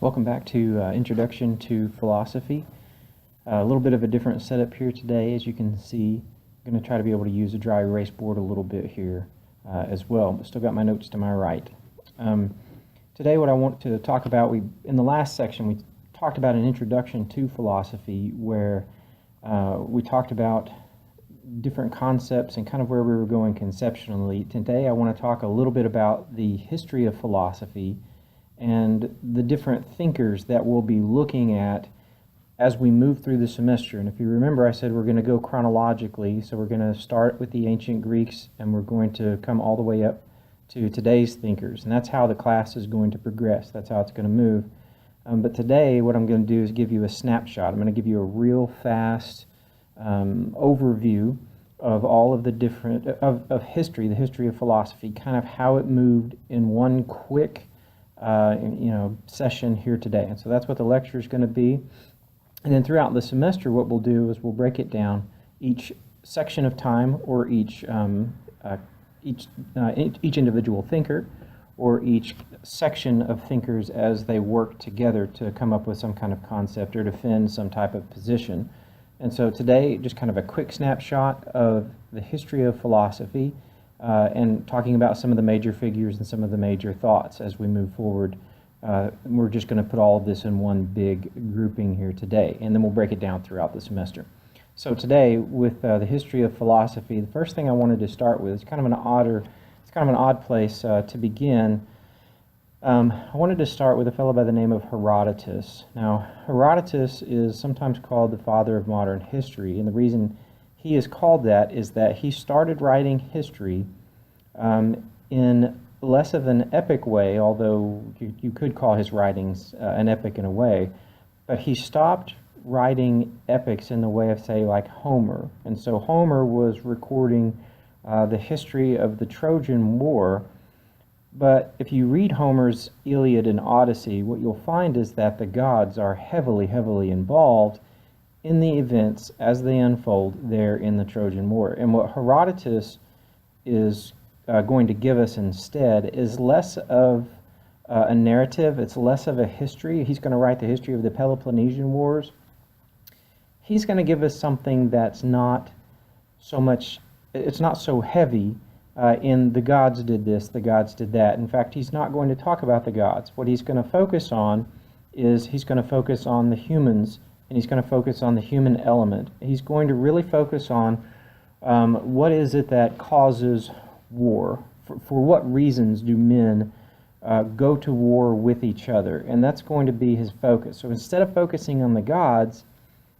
Welcome back to Introduction to Philosophy. A little bit of a different setup here today. As you can see, I'm going to try to be able to use a dry erase board a little bit here as well, but still got my notes to my right. Today what I want to talk about, in the last section we talked about an introduction to philosophy where we talked about different concepts and kind of where we were going conceptually. Today I want to talk a little bit about the history of philosophy and the different thinkers that we'll be looking at as we move through the semester. And if you remember, I said we're going to go chronologically, so we're going to start with the ancient Greeks and we're going to come all the way up to today's thinkers. And that's how the class is going to progress. That's how it's going to move. But today what I'm going to do is give you a snapshot. I'm going to give you a real fast overview of all of the different, of history, the history of philosophy, kind of how it moved in one quick session here today. And so that's what the lecture is going to be. And then throughout the semester, what we'll do is we'll break it down each section of time, or each individual thinker, or each section of thinkers as they work together to come up with some kind of concept or defend some type of position. And so today, just kind of a quick snapshot of the history of philosophy, and talking about some of the major figures and some of the major thoughts as we move forward. We're just going to put all of this in one big grouping here today, and then we'll break it down throughout the semester. So today, with the history of philosophy, the first thing I wanted to start with is kind of an odd place to begin. I wanted to start with a fellow by the name of Herodotus. Now, Herodotus is sometimes called the father of modern history, and the reason he is called that is that he started writing history in less of an epic way, although you could call his writings an epic in a way, but he stopped writing epics in the way of, say, like Homer. And so Homer was recording the history of the Trojan War, but if you read Homer's Iliad and Odyssey, what you'll find is that the gods are heavily, heavily involved in the events as they unfold there in the Trojan War. And what Herodotus is going to give us instead is less of a narrative, it's less of a history. He's going to write the history of the Peloponnesian Wars. He's going to give us something that's not so much, it's not so heavy in the gods did this, the gods did that. In fact, he's not going to talk about the gods. What he's going to focus on is he's going to focus on the humans, and he's going to focus on the human element. He's going to really focus on what is it that causes war. For what reasons do men go to war with each other? And that's going to be his focus. So instead of focusing on the gods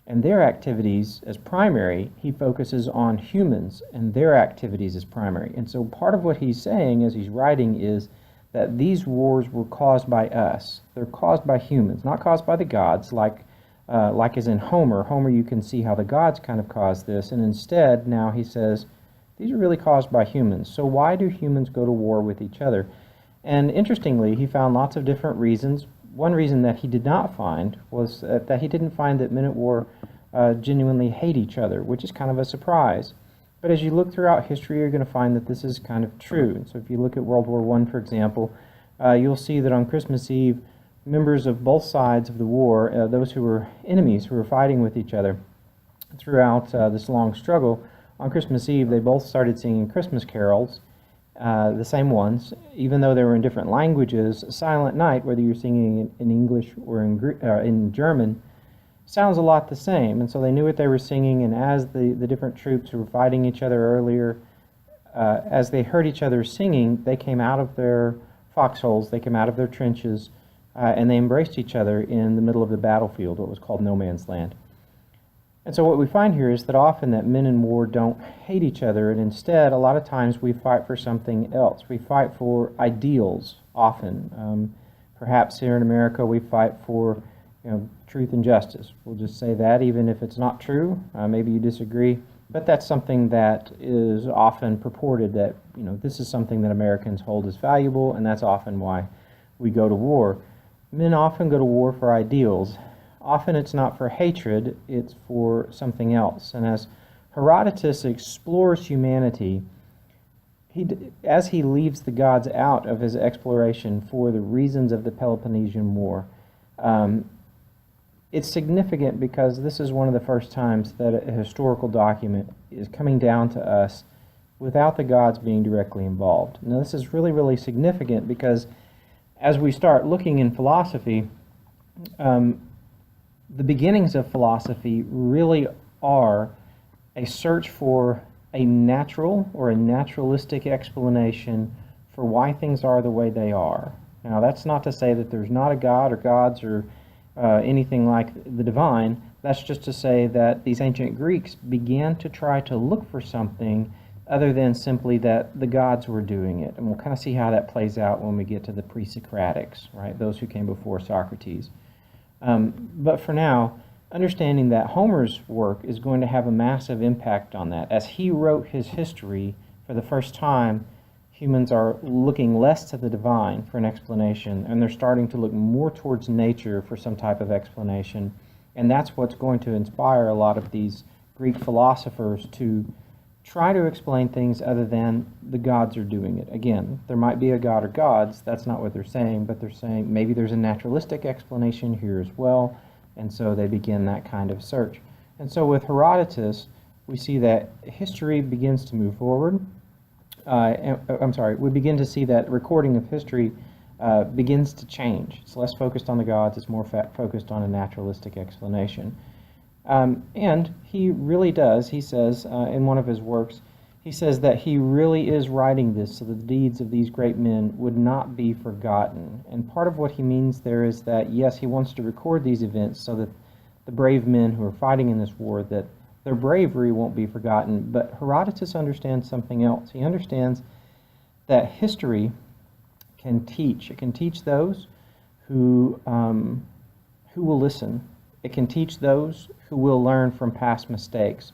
and their activities as primary, he focuses on humans and their activities as primary. And so part of what he's saying as he's writing is that these wars were caused by us. They're caused by humans, not caused by the gods, like as in Homer. Homer, you can see how the gods kind of caused this, and instead, now he says, these are really caused by humans. So why do humans go to war with each other? And interestingly, he found lots of different reasons. One reason that he did not find was that he didn't find that men at war genuinely hate each other, which is kind of a surprise. But as you look throughout history, you're going to find that this is kind of true. And so if you look at World War I, for example, you'll see that on Christmas Eve, members of both sides of the war, those who were enemies, who were fighting with each other throughout this long struggle, on Christmas Eve they both started singing Christmas carols, the same ones, even though they were in different languages. Silent Night, whether you're singing in English or in German, sounds a lot the same. And so they knew what they were singing, and as the different troops who were fighting each other earlier, as they heard each other singing, they came out of their foxholes, they came out of their trenches, and they embraced each other in the middle of the battlefield, what was called no man's land. And so what we find here is that often that men in war don't hate each other, and instead, a lot of times we fight for something else. We fight for ideals, often. Perhaps here in America we fight for truth and justice. We'll just say that, even if it's not true. Maybe you disagree, but that's something that is often purported that, this is something that Americans hold as valuable, and that's often why we go to war. Men often go to war for ideals. Often it's not for hatred, it's for something else. And as Herodotus explores humanity, as he leaves the gods out of his exploration for the reasons of the Peloponnesian War, It's significant because this is one of the first times that a historical document is coming down to us without the gods being directly involved. Now, this is really, really significant because as we start looking in philosophy, the beginnings of philosophy really are a search for a natural or a naturalistic explanation for why things are the way they are. Now, that's not to say that there's not a God or gods or anything like the divine. That's just to say that these ancient Greeks began to try to look for something other than simply that the gods were doing it. And we'll kind of see how that plays out when we get to the pre-Socratics, right? Those who came before Socrates. But for now, understanding that Homer's work is going to have a massive impact on that. As he wrote his history for the first time, humans are looking less to the divine for an explanation, and they're starting to look more towards nature for some type of explanation. And that's what's going to inspire a lot of these Greek philosophers to try to explain things other than the gods are doing it. Again, there might be a god or gods, that's not what they're saying, but they're saying maybe there's a naturalistic explanation here as well, and so they begin that kind of search. And so with Herodotus, we see that history begins to move forward. We begin to see that recording of history begins to change. It's less focused on the gods, it's more focused on a naturalistic explanation. And he really does, he says in one of his works, he says that he really is writing this so the deeds of these great men would not be forgotten. And part of what he means there is that, yes, he wants to record these events so that the brave men who are fighting in this war, that their bravery won't be forgotten. But Herodotus understands something else. He understands that history can teach. It can teach those who will listen. It can teach those who will learn from past mistakes.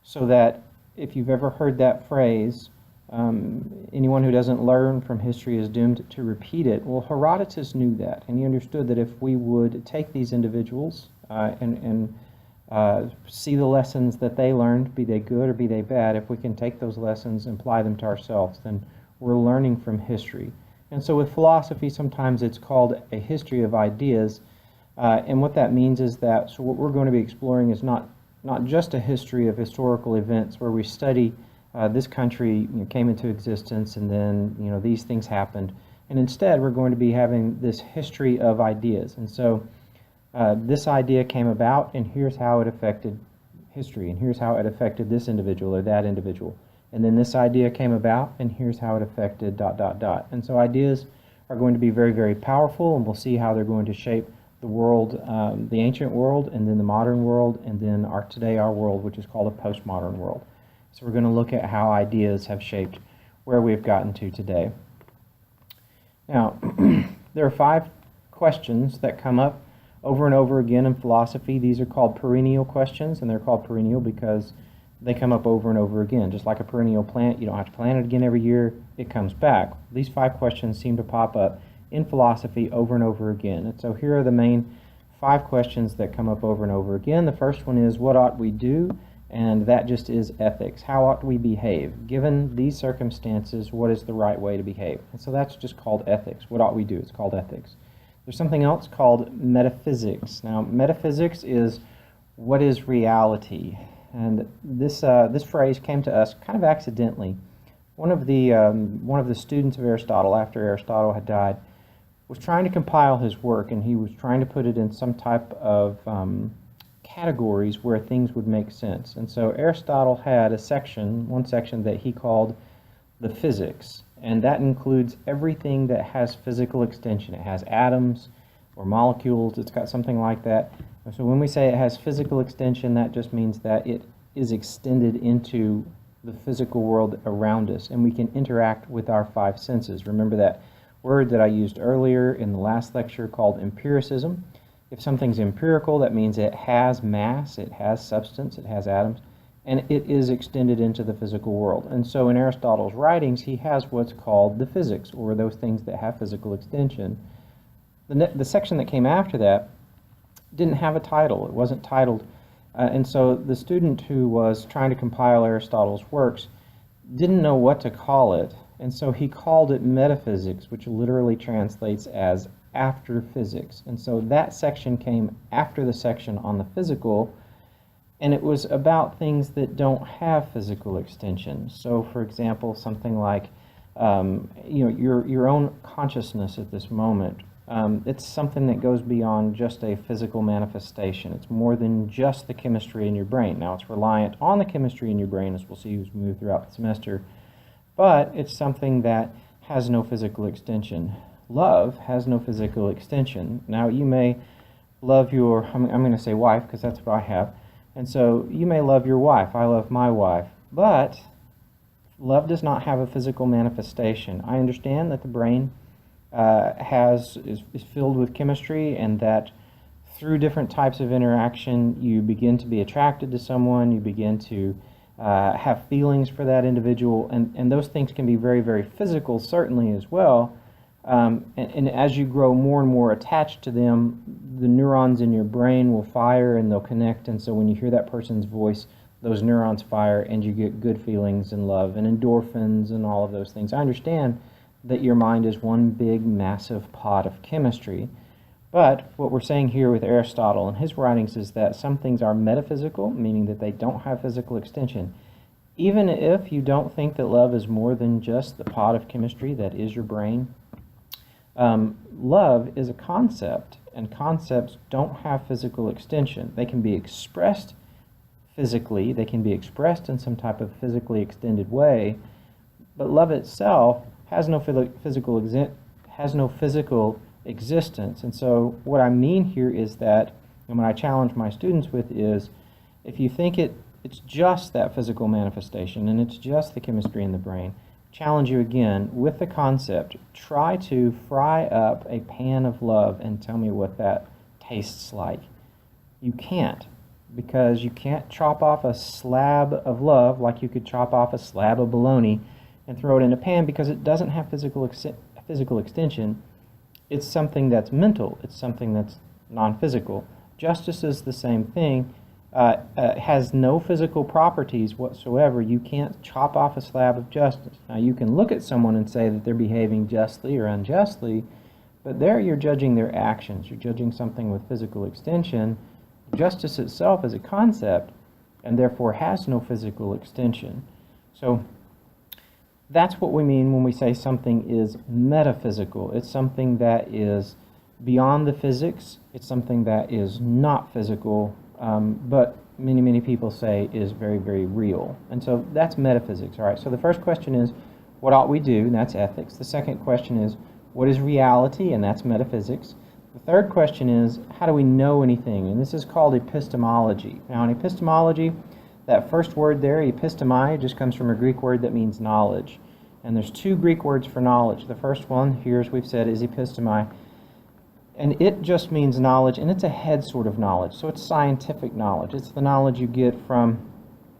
So that if you've ever heard that phrase, anyone who doesn't learn from history is doomed to repeat it. Well, Herodotus knew that, and he understood that if we would take these individuals and see the lessons that they learned, be they good or be they bad, if we can take those lessons and apply them to ourselves, then we're learning from history. And so with philosophy, sometimes it's called a history of ideas. And what that means is that, so what we're going to be exploring is not just a history of historical events where we study this country came into existence and then these things happened. And instead, we're going to be having this history of ideas. And so this idea came about, and here's how it affected history, and here's how it affected this individual or that individual. And then this idea came about, and here's how it affected ... And so ideas are going to be very, very powerful, and we'll see how they're going to shape the world, the ancient world, and then the modern world, and then our world, which is called a postmodern world. So we're going to look at how ideas have shaped where we've gotten to today. Now, there are 5 questions that come up over and over again in philosophy. These are called perennial questions, and they're called perennial because they come up over and over again. Just like a perennial plant, you don't have to plant it again every year, it comes back. These 5 questions seem to pop up in philosophy over and over again. And so here are the main 5 questions that come up over and over again. The first one is, what ought we do? And that just is ethics. How ought we behave? Given these circumstances, what is the right way to behave? And so that's just called ethics. What ought we do? It's called ethics. There's something else called metaphysics. Now, metaphysics is what is reality? And this phrase came to us kind of accidentally. One of the students of Aristotle, after Aristotle had died, was trying to compile his work, and he was trying to put it in some type of categories where things would make sense. And so Aristotle had one section that he called the physics, and that includes everything that has physical extension. It has atoms or molecules, it's got something like that. And so when we say it has physical extension, that just means that it is extended into the physical world around us, and we can interact with our 5 senses. Remember that word that I used earlier in the last lecture called empiricism. If something's empirical, that means it has mass, it has substance, it has atoms, and it is extended into the physical world. And so in Aristotle's writings, he has what's called the physics, or those things that have physical extension. The section that came after that didn't have a title. It wasn't titled. And so the student who was trying to compile Aristotle's works didn't know what to call it. And so he called it metaphysics, which literally translates as after physics. And so that section came after the section on the physical, and it was about things that don't have physical extension. So, for example, something like your own consciousness at this moment. It's something that goes beyond just a physical manifestation. It's more than just the chemistry in your brain. Now, it's reliant on the chemistry in your brain, as we'll see as we move throughout the semester, but it's something that has no physical extension. Love has no physical extension. Now, you may love your, I'm going to say wife, because that's what I have, and so you may love your wife. I love my wife, but love does not have a physical manifestation. I understand that the brain is filled with chemistry, and that through different types of interaction you begin to be attracted to someone, you begin to have feelings for that individual, and those things can be very, very physical, certainly, as well. And as you grow more and more attached to them, the neurons in your brain will fire and they'll connect, and so when you hear that person's voice, those neurons fire and you get good feelings and love and endorphins and all of those things. I understand that your mind is one big, massive pot of chemistry. But what we're saying here with Aristotle and his writings is that some things are metaphysical, meaning that they don't have physical extension. Even if you don't think that love is more than just the pot of chemistry that is your brain, love is a concept, and concepts don't have physical extension. They can be expressed physically, they can be expressed in some type of physically extended way, but love itself has no physical existence. And so what I mean here is that, and what I challenge my students with is, if you think it's just that physical manifestation and it's just the chemistry in the brain, challenge you again with the concept. Try to fry up a pan of love and tell me what that tastes like. You can't, because you can't chop off a slab of love like you could chop off a slab of bologna and throw it in a pan, because it doesn't have physical extension. It's something that's mental. It's something that's non-physical. Justice is the same thing. Has no physical properties whatsoever. You can't chop off a slab of justice. Now, you can look at someone and say that they're behaving justly or unjustly, but there you're judging their actions. You're judging something with physical extension. Justice itself is a concept, and therefore has no physical extension. So that's what we mean when we say something is metaphysical. It's something that is beyond the physics. It's something that is not physical, but many people say is very, very real. And so that's metaphysics. All right, so the first question is, what ought we do? And that's ethics. The second question is, what is reality? And that's metaphysics. The third question is, how do we know anything? And this is called epistemology. Now, in epistemology, that first word there, epistemi, just comes from a Greek word that means knowledge. And there's two Greek words for knowledge. The first one, here as we've said, is epistemi. And it just means knowledge, and it's a head sort of knowledge. So it's scientific knowledge. It's the knowledge you get from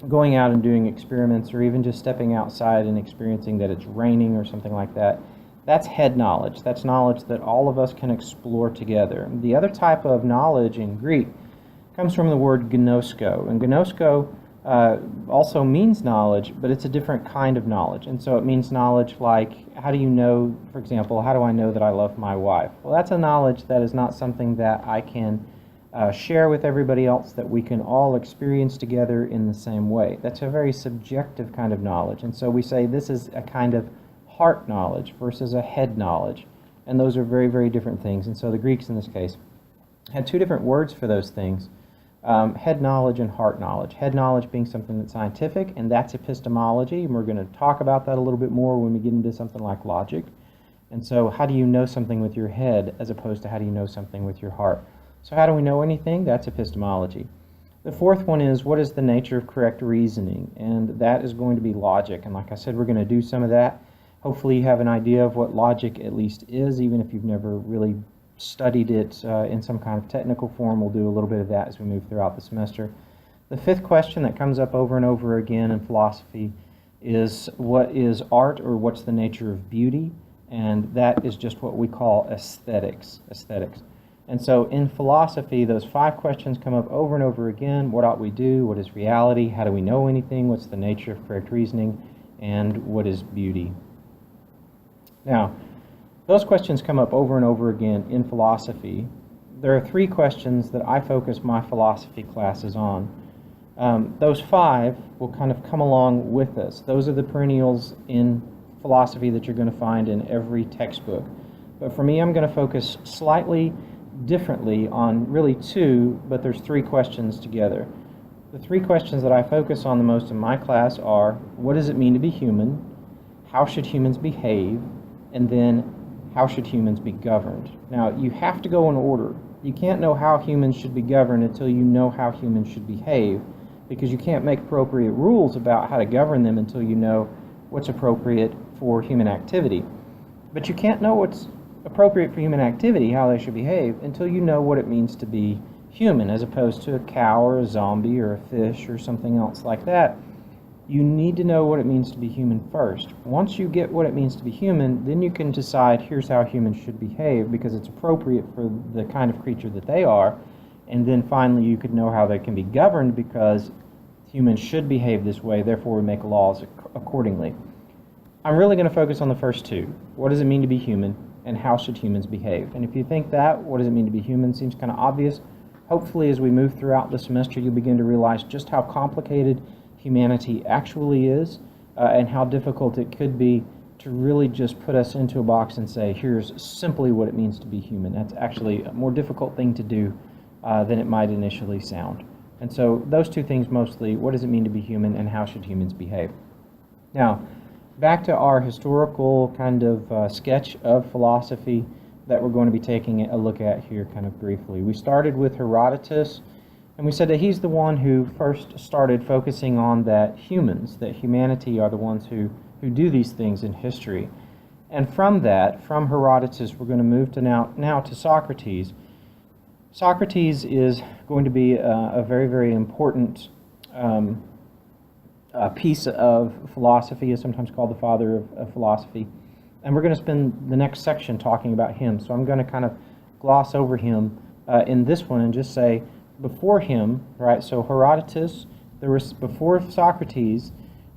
going out and doing experiments, or even just stepping outside and experiencing that it's raining or something like that. That's head knowledge. That's knowledge that all of us can explore together. The other type of knowledge in Greek comes from the word gnosko. And gnosko also means knowledge, but it's a different kind of knowledge. And so it means knowledge like, how do you know, for example, how do I know that I love my wife? Well, that's a knowledge that is not something that I can share with everybody else, that we can all experience together in the same way. That's a very subjective kind of knowledge. And so we say this is a kind of heart knowledge versus a head knowledge. And those are very, very different things. And so the Greeks in this case had two different words for those things. Head knowledge and heart knowledge. Head knowledge being something that's scientific, and that's epistemology, and we're going to talk about that a little bit more when we get into something like logic. And so how do you know something with your head as opposed to how do you know something with your heart? So how do we know anything? That's epistemology. The fourth one is, what is the nature of correct reasoning? And that is going to be logic. And like I said, we're going to do some of that. Hopefully you have an idea of what logic at least is, even if you've never really studied it in some kind of technical form. We'll do a little bit of that as we move throughout the semester. The fifth question that comes up over and over again in philosophy is, what is art, or what's the nature of beauty? And that is just what we call aesthetics. And so in philosophy, those five questions come up over and over again. What ought we do? What is reality? How do we know anything? What's the nature of correct reasoning? And what is beauty? Now, Those questions come up over and over again in philosophy. There are 3 questions that I focus my philosophy classes on. Those 5 will kind of come along with us. Those are the perennials in philosophy that you're going to find in every textbook. But for me, I'm going to focus slightly differently on really 2, but there's 3 questions together. The 3 questions that I focus on the most in my class are, what does it mean to be human? How should humans behave? And then, how should humans be governed? Now, you have to go in order. You can't know how humans should be governed until you know how humans should behave, because you can't make appropriate rules about how to govern them until you know what's appropriate for human activity. But you can't know what's appropriate for human activity, how they should behave, until you know what it means to be human, as opposed to a cow or a zombie or a fish or something else like that. You need to know what it means to be human first. Once you get what it means to be human, then you can decide here's how humans should behave because it's appropriate for the kind of creature that they are. And then finally you could know how they can be governed because humans should behave this way, therefore we make laws accordingly. I'm really going to focus on the first 2. What does it mean to be human and how should humans behave? And if you think that, what does it mean to be human, seems kind of obvious, hopefully as we move throughout the semester you'll begin to realize just how complicated humanity actually is, and how difficult it could be to really just put us into a box and say, here's simply what it means to be human. That's actually a more difficult thing to do than it might initially sound. And so those 2 things mostly, what does it mean to be human and how should humans behave? Now, back to our historical kind of sketch of philosophy that we're going to be taking a look at here kind of briefly. We started with Herodotus, and we said that he's the one who first started focusing on that humanity are the ones who do these things in history. And from Herodotus, we're going to move to now to Socrates. Socrates is going to be a very, very important piece of philosophy, is sometimes called the father of philosophy. And we're going to spend the next section talking about him. So I'm going to kind of gloss over him in this one and just say, before him, right, so Herodotus, before Socrates,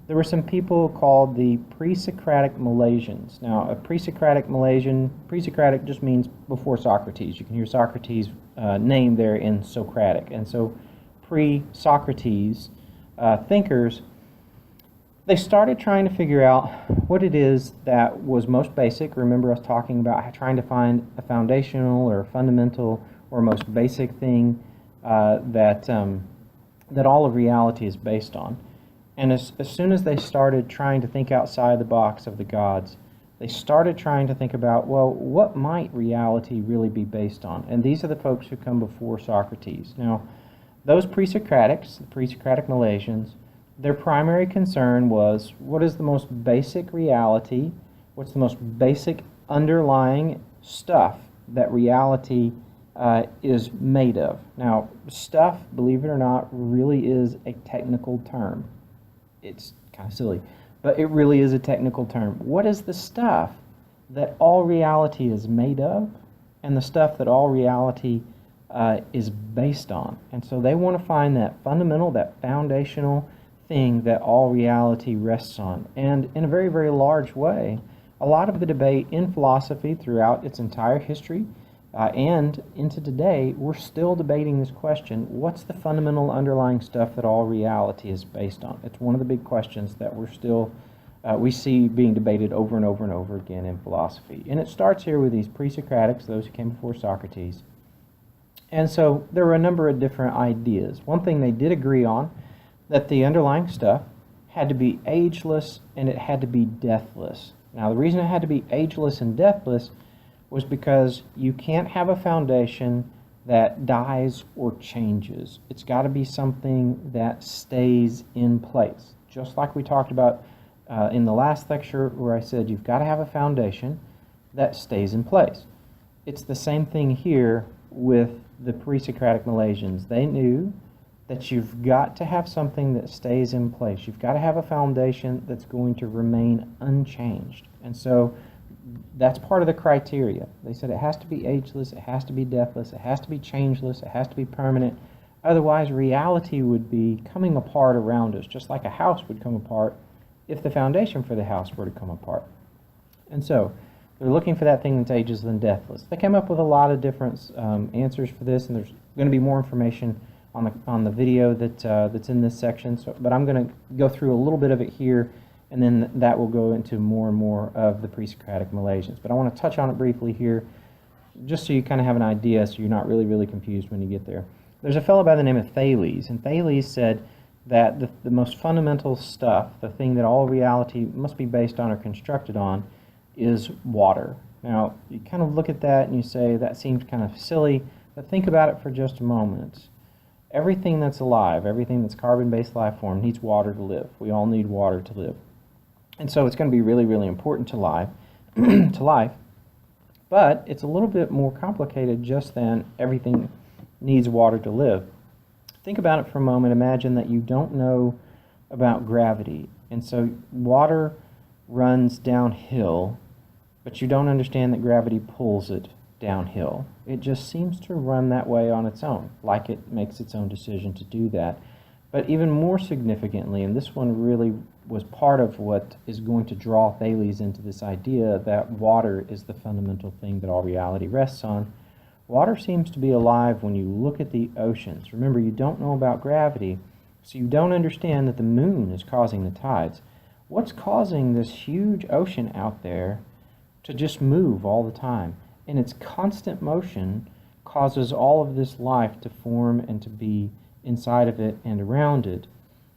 there were some people called the pre-Socratic Milesians. Now, a pre-Socratic Milesian, pre-Socratic just means before Socrates. You can hear Socrates' name there in Socratic. And so pre-Socrates thinkers, they started trying to figure out what it is that was most basic. Remember us talking about trying to find a foundational or a fundamental or most basic thing that all of reality is based on. And as soon as they started trying to think outside the box of the gods, they started trying to think about, well, what might reality really be based on? And these are the folks who come before Socrates. Now, those pre-Socratics, the pre-Socratic Milesians, their primary concern was, what is the most basic reality? What's the most basic underlying stuff that reality is made of? Now, stuff, believe it or not, really is a technical term. It's kind of silly, but it really is a technical term. What is the stuff that all reality is made of and the stuff that all reality is based on? And so they want to find that fundamental, that foundational thing that all reality rests on. And in a very, very large way, a lot of the debate in philosophy throughout its entire history and into today, we're still debating this question, what's the fundamental underlying stuff that all reality is based on? It's one of the big questions that we see being debated over and over and over again in philosophy. And it starts here with these pre-Socratics, those who came before Socrates. And so there were a number of different ideas. One thing they did agree on, that the underlying stuff had to be ageless and it had to be deathless. Now, the reason it had to be ageless and deathless was because you can't have a foundation that dies or changes. It's got to be something that stays in place. Just like we talked about in the last lecture where I said you've got to have a foundation that stays in place. It's the same thing here with the pre-Socratic Milesians. They knew that you've got to have something that stays in place. You've got to have a foundation that's going to remain unchanged. And so that's part of the criteria. They said it has to be ageless, it has to be deathless, it has to be changeless, it has to be permanent. Otherwise, reality would be coming apart around us, just like a house would come apart if the foundation for the house were to come apart. And so They're looking for that thing that's ageless and deathless. They came up with a lot of different answers for this, and there's going to be more information on the video that's in this section. But I'm going to go through a little bit of it here, and then that will go into more and more of the pre-Socratic Malaysians. But I want to touch on it briefly here, just so you kind of have an idea, so you're not really confused when you get there. There's a fellow by the name of Thales, and Thales said that the most fundamental stuff, the thing that all reality must be based on or constructed on, is water. Now, you kind of look at that and you say, that seems kind of silly, but think about it for just a moment. Everything that's alive, everything that's carbon-based life form needs water to live. We all need water to live. And so it's going to be really important to life, but it's a little bit more complicated just than everything needs water to live. Think about it for a moment. Imagine that you don't know about gravity, and so water runs downhill, but you don't understand that gravity pulls it downhill. It just seems to run that way on its own, like it makes its own decision to do that. But even more significantly, and this one really was part of what is going to draw Thales into this idea that water is the fundamental thing that all reality rests on, water seems to be alive when you look at the oceans. Remember, you don't know about gravity, so you don't understand that the moon is causing the tides. What's causing this huge ocean out there to just move all the time? And its constant motion causes all of this life to form and to be inside of it and around it.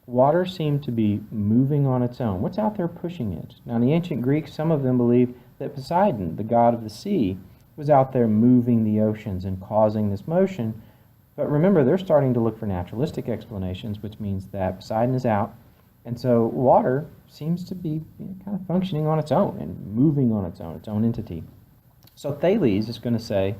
Water seemed to be moving on its own. What's out there pushing it? Now, in the ancient Greeks, some of them believed that Poseidon, the god of the sea, was out there moving the oceans and causing this motion. But remember, they're starting to look for naturalistic explanations, which means that Poseidon is out, and so water seems to be kind of functioning on its own and moving on its own entity. So Thales is going to say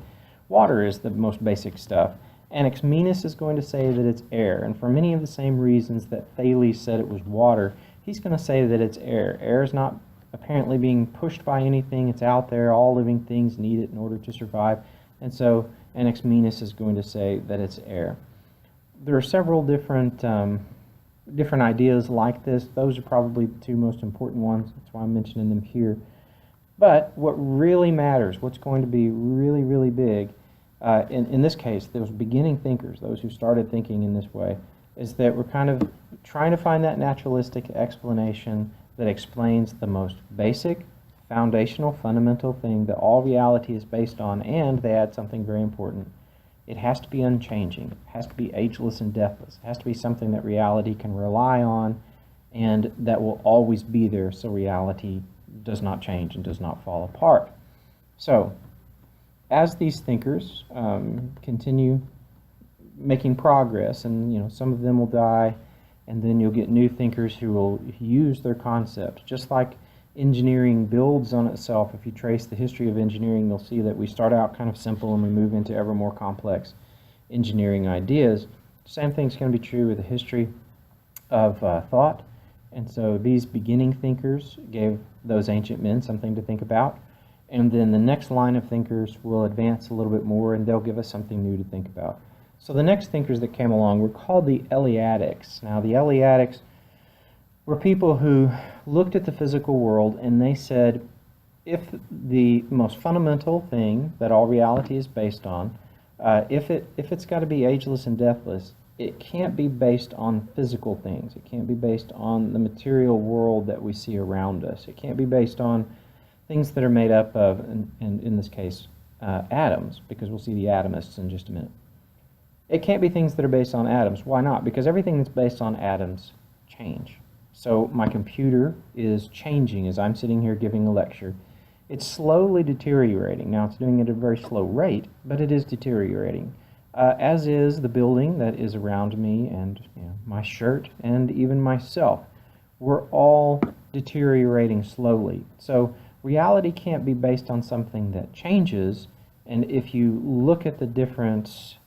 water is the most basic stuff. Anaximenes is going to say that it's air. And for many of the same reasons that Thales said it was water, he's going to say that it's air. Air is not apparently being pushed by anything. It's out there. All living things need it in order to survive. And so Anaximenes is going to say that it's air. There are several different ideas like this. Those are probably the two most important ones. That's why I'm mentioning them here. But what really matters, what's going to be really big, in this case, those beginning thinkers, those who started thinking in this way, is that we're kind of trying to find that naturalistic explanation that explains the most basic, foundational, fundamental thing that all reality is based on, and they add something very important. It has to be unchanging. It has to be ageless and deathless. It has to be something that reality can rely on and that will always be there, so reality does not change and does not fall apart. So, as these thinkers continue making progress, and some of them will die, and then you'll get new thinkers who will use their concepts. Just like engineering builds on itself, if you trace the history of engineering, you'll see that we start out kind of simple and we move into ever more complex engineering ideas. Same thing's going to be true with the history of thought. And so these beginning thinkers gave those ancient men something to think about. And then the next line of thinkers will advance a little bit more, and they'll give us something new to think about. So the next thinkers that came along were called the Eleatics. Now, the Eleatics were people who looked at the physical world and they said, if the most fundamental thing that all reality is based on, if it's got to be ageless and deathless, it can't be based on physical things. It can't be based on the material world that we see around us. It can't be based on things that are made up of, and in this case, atoms, because we'll see the atomists in just a minute. It can't be things that are based on atoms. Why not? Because everything that's based on atoms change. So my computer is changing as I'm sitting here giving a lecture. It's slowly deteriorating. Now, it's doing it at a very slow rate, but it is deteriorating. As is the building that is around me, and my shirt, and even myself. We're all deteriorating slowly. So reality can't be based on something that changes, and if you look at the different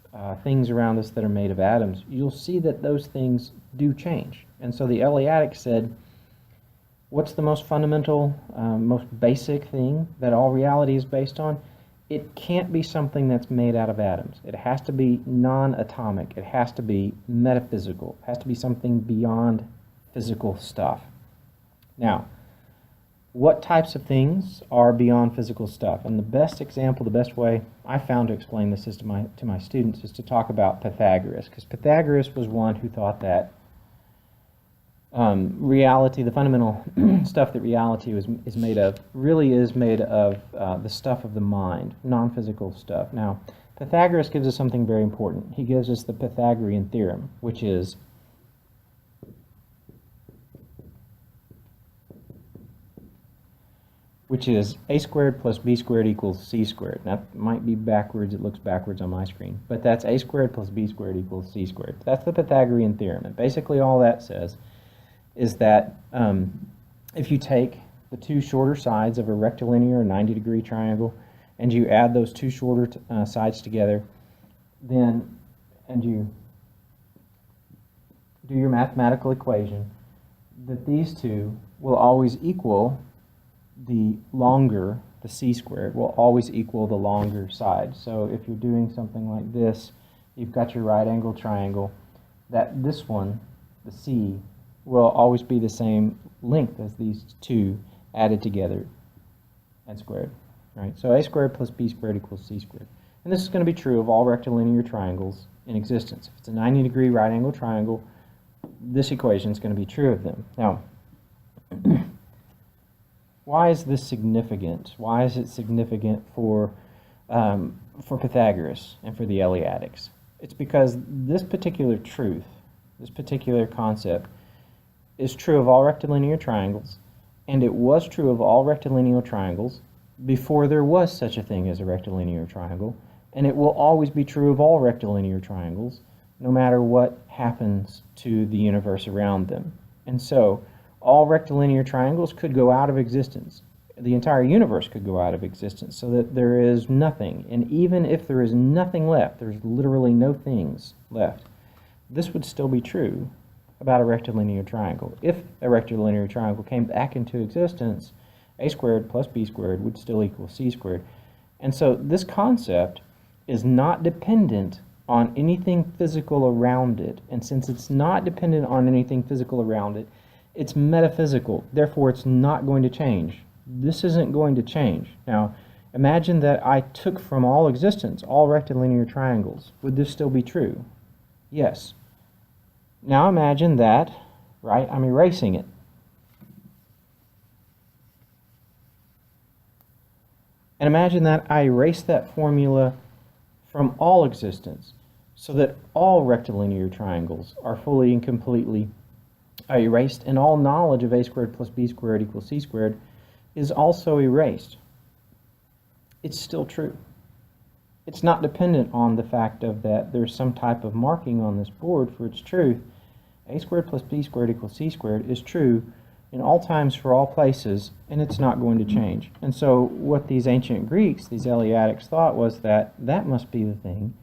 things around us that are made of atoms, you'll see that those things do change. And so the Eleatics said, what's the most fundamental, most basic thing that all reality is based on? It can't be something that's made out of atoms. It has to be non-atomic. It has to be metaphysical. It has to be something beyond physical stuff. Now, what types of things are beyond physical stuff. And the best example, the best way I found to explain this is to my students is to talk about Pythagoras, because Pythagoras was one who thought that reality, the fundamental stuff that reality is made of, really is made of the stuff of the mind, non-physical stuff. Now, Pythagoras gives us something very important. He gives us the Pythagorean Theorem, which is a squared plus b squared equals c squared. Now, it might be backwards, it looks backwards on my screen, but that's a squared plus b squared equals c squared. That's the Pythagorean Theorem, and basically all that says is that if you take the two shorter sides of a rectilinear or 90-degree triangle and you add those two shorter sides together, then, and you do your mathematical equation, that these two will always equal the longer, the c squared, will always equal the longer side. So if you're doing something like this, you've got your right angle triangle, that this one, the c, will always be the same length as these two added together and squared. Right? So a squared plus b squared equals c squared. And this is going to be true of all rectilinear triangles in existence. If it's a 90-degree right angle triangle, this equation is going to be true of them. Now, why is this significant? Why is it significant for Pythagoras and for the Eleatics? It's because this particular truth, this particular concept, is true of all rectilinear triangles, and it was true of all rectilinear triangles before there was such a thing as a rectilinear triangle, and it will always be true of all rectilinear triangles, no matter what happens to the universe around them. And so, all rectilinear triangles could go out of existence. The entire universe could go out of existence, so that there is nothing. And even if there is nothing left, there's literally no things left, this would still be true about a rectilinear triangle. If a rectilinear triangle came back into existence, a squared plus b squared would still equal c squared. And so this concept is not dependent on anything physical around it. And since it's not dependent on anything physical around it, it's metaphysical. Therefore, it's not going to change. This isn't going to change. Now, imagine that I took from all existence all rectilinear triangles. Would this still be true? Yes. Now imagine that, right, I'm erasing it. And imagine that I erase that formula from all existence so that all rectilinear triangles are fully and completely erased, and all knowledge of a squared plus b squared equals c squared is also erased. It's still true. It's not dependent on the fact of that there's some type of marking on this board for its truth. A squared plus b squared equals c squared is true in all times for all places, and it's not going to change. And so what these ancient Greeks, these Eleatics, thought was that that must be the thing,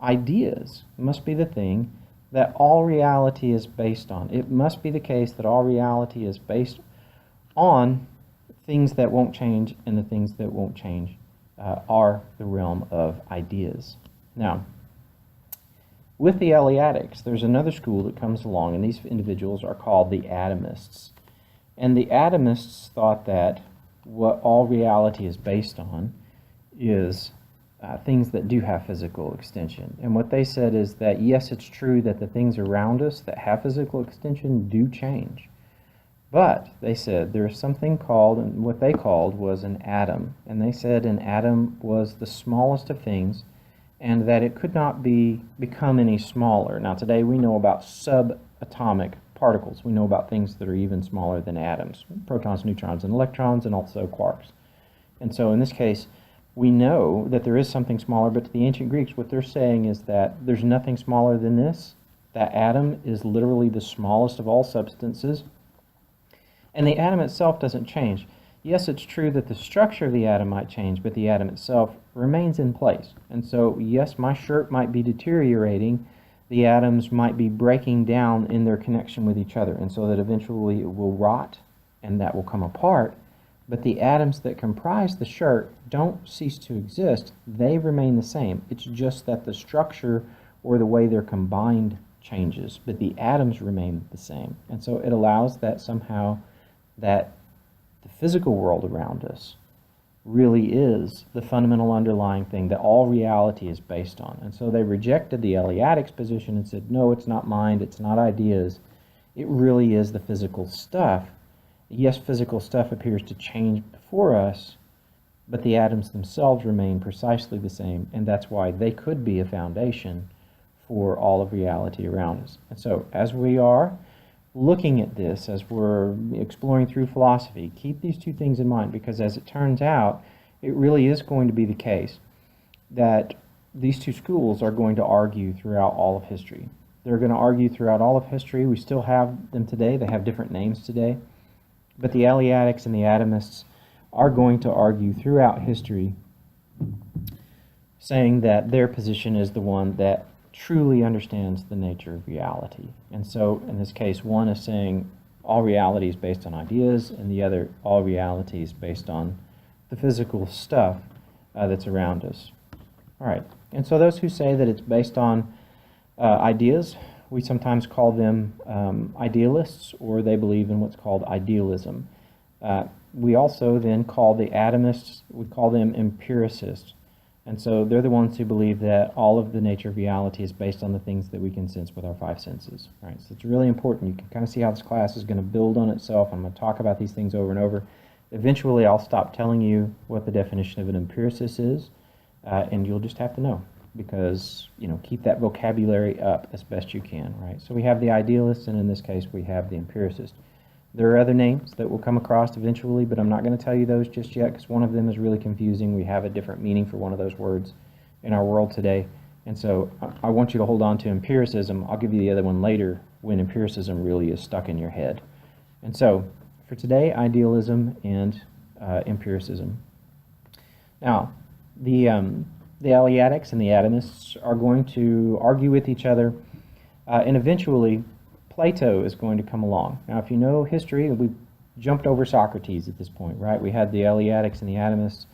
ideas must be the thing that all reality is based on. It must be the case that all reality is based on things that won't change, and the things that won't change are the realm of ideas. Now, with the Eleatics, there's another school that comes along, and these individuals are called the Atomists. And the Atomists thought that what all reality is based on is things that do have physical extension. And what they said is that, yes, it's true that the things around us that have physical extension do change. But, they said, there's something called, and what they called was an atom. And they said an atom was the smallest of things, and that it could not become any smaller. Now today we know about subatomic particles. We know about things that are even smaller than atoms, protons, neutrons, and electrons, and also quarks. And so in this case, we know that there is something smaller, but to the ancient Greeks, what they're saying is that there's nothing smaller than this. That atom is literally the smallest of all substances, and the atom itself doesn't change. Yes, it's true that the structure of the atom might change, but the atom itself remains in place. And so, yes, my shirt might be deteriorating, the atoms might be breaking down in their connection with each other, and so that eventually it will rot and that will come apart. But the atoms that comprise the shirt don't cease to exist. They remain the same. It's just that the structure or the way they're combined changes, but the atoms remain the same. And so it allows that somehow that physical world around us really is the fundamental underlying thing that all reality is based on. And so they rejected the Eleatics position and said, no, it's not mind, it's not ideas. It really is the physical stuff. Yes, physical stuff appears to change before us, but the atoms themselves remain precisely the same, and that's why they could be a foundation for all of reality around us. And so as we are looking at this, as we're exploring through philosophy, keep these two things in mind, because as it turns out, it really is going to be the case that these two schools are going to argue throughout all of history. They're going to argue throughout all of history. We still have them today. They have different names today. But the Eleatics and the Atomists are going to argue throughout history, saying that their position is the one that truly understands the nature of reality. And so, in this case, one is saying all reality is based on ideas, and the other, all reality is based on the physical stuff that's around us. All right, and so those who say that it's based on ideas, we sometimes call them idealists, or they believe in what's called idealism. We also then call the atomists, we call them empiricists. And so they're the ones who believe that all of the nature of reality is based on the things that we can sense with our five senses. Right? So it's really important. You can kind of see how this class is going to build on itself. I'm going to talk about these things over and over. Eventually, I'll stop telling you what the definition of an empiricist is, and you'll just have to know, because, you know, keep that vocabulary up as best you can. Right? So we have the idealists, and in this case, we have the empiricist. There are other names that we'll come across eventually, but I'm not going to tell you those just yet, because one of them is really confusing. We have a different meaning for one of those words in our world today. And so I want you to hold on to empiricism. I'll give you the other one later when empiricism really is stuck in your head. And so for today, idealism and empiricism. Now, the Eleatics and the Atomists are going to argue with each other, and eventually Plato is going to come along. Now, if you know history, we've jumped over Socrates at this point, right? We had the Eleatics and the Atomists.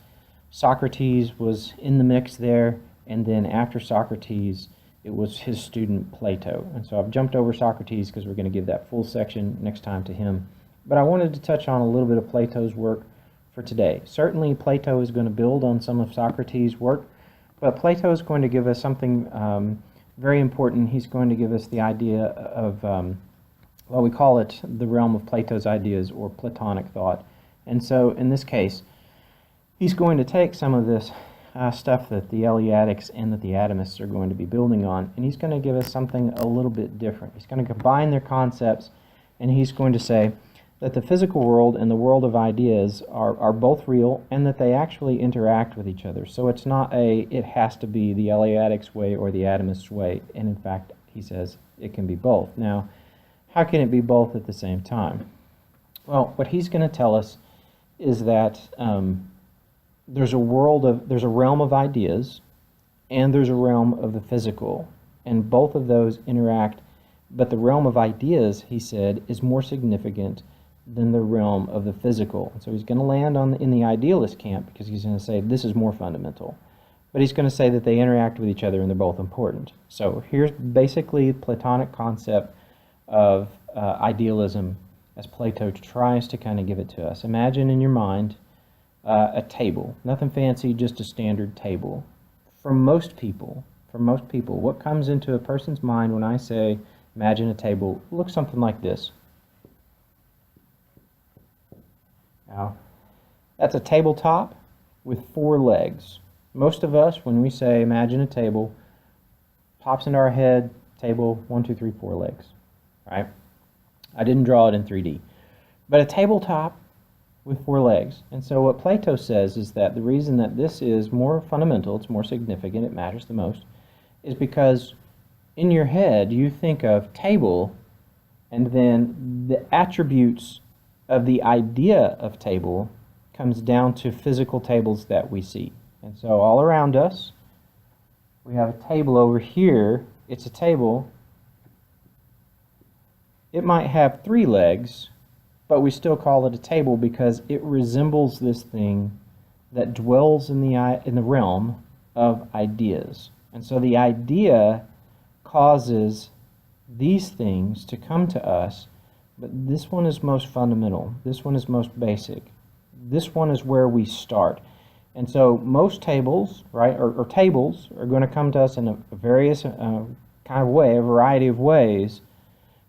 Socrates was in the mix there, and then after Socrates, it was his student Plato. And so I've jumped over Socrates because we're going to give that full section next time to him. But I wanted to touch on a little bit of Plato's work for today. Certainly, Plato is going to build on some of Socrates' work, but Plato is going to give us something very important. He's going to give us the idea of, well, we call it the realm of Plato's ideas, or Platonic thought. And so in this case, he's going to take some of this stuff that the Eleatics and that the Atomists are going to be building on, and he's going to give us something a little bit different. He's going to combine their concepts, and he's going to say that the physical world and the world of ideas are both real, and that they actually interact with each other. So it's not it has to be the Eleatics way or the Atomist way, and in fact, he says it can be both. Now, how can it be both at the same time? Well, what he's going to tell us is that there's a realm of ideas, and there's a realm of the physical, and both of those interact, but the realm of ideas, he said, is more significant than the realm of the physical. And so he's going to land in the idealist camp, because he's going to say this is more fundamental. But he's going to say that they interact with each other and they're both important. So here's basically the Platonic concept of idealism as Plato tries to kind of give it to us. Imagine in your mind a table. Nothing fancy, just a standard table. For most people, what comes into a person's mind when I say imagine a table looks something like this. Now, that's a tabletop with 4 legs. Most of us, when we say imagine a table, pops into our head, table, 1, 2, 3, 4 legs, right? I didn't draw it in 3D. But a tabletop with 4 legs. And so what Plato says is that the reason that this is more fundamental, it's more significant, it matters the most, is because in your head you think of table, and then the attributes of the idea of table comes down to physical tables that we see. And so all around us, we have a table over here. It's a table. It might have 3 legs, but we still call it a table because it resembles this thing that dwells in the realm of ideas. And so the idea causes these things to come to us, but this one is most fundamental. This one is most basic. This one is where we start. And so most tables, right, or tables are going to come to us in a various kind of way, a variety of ways.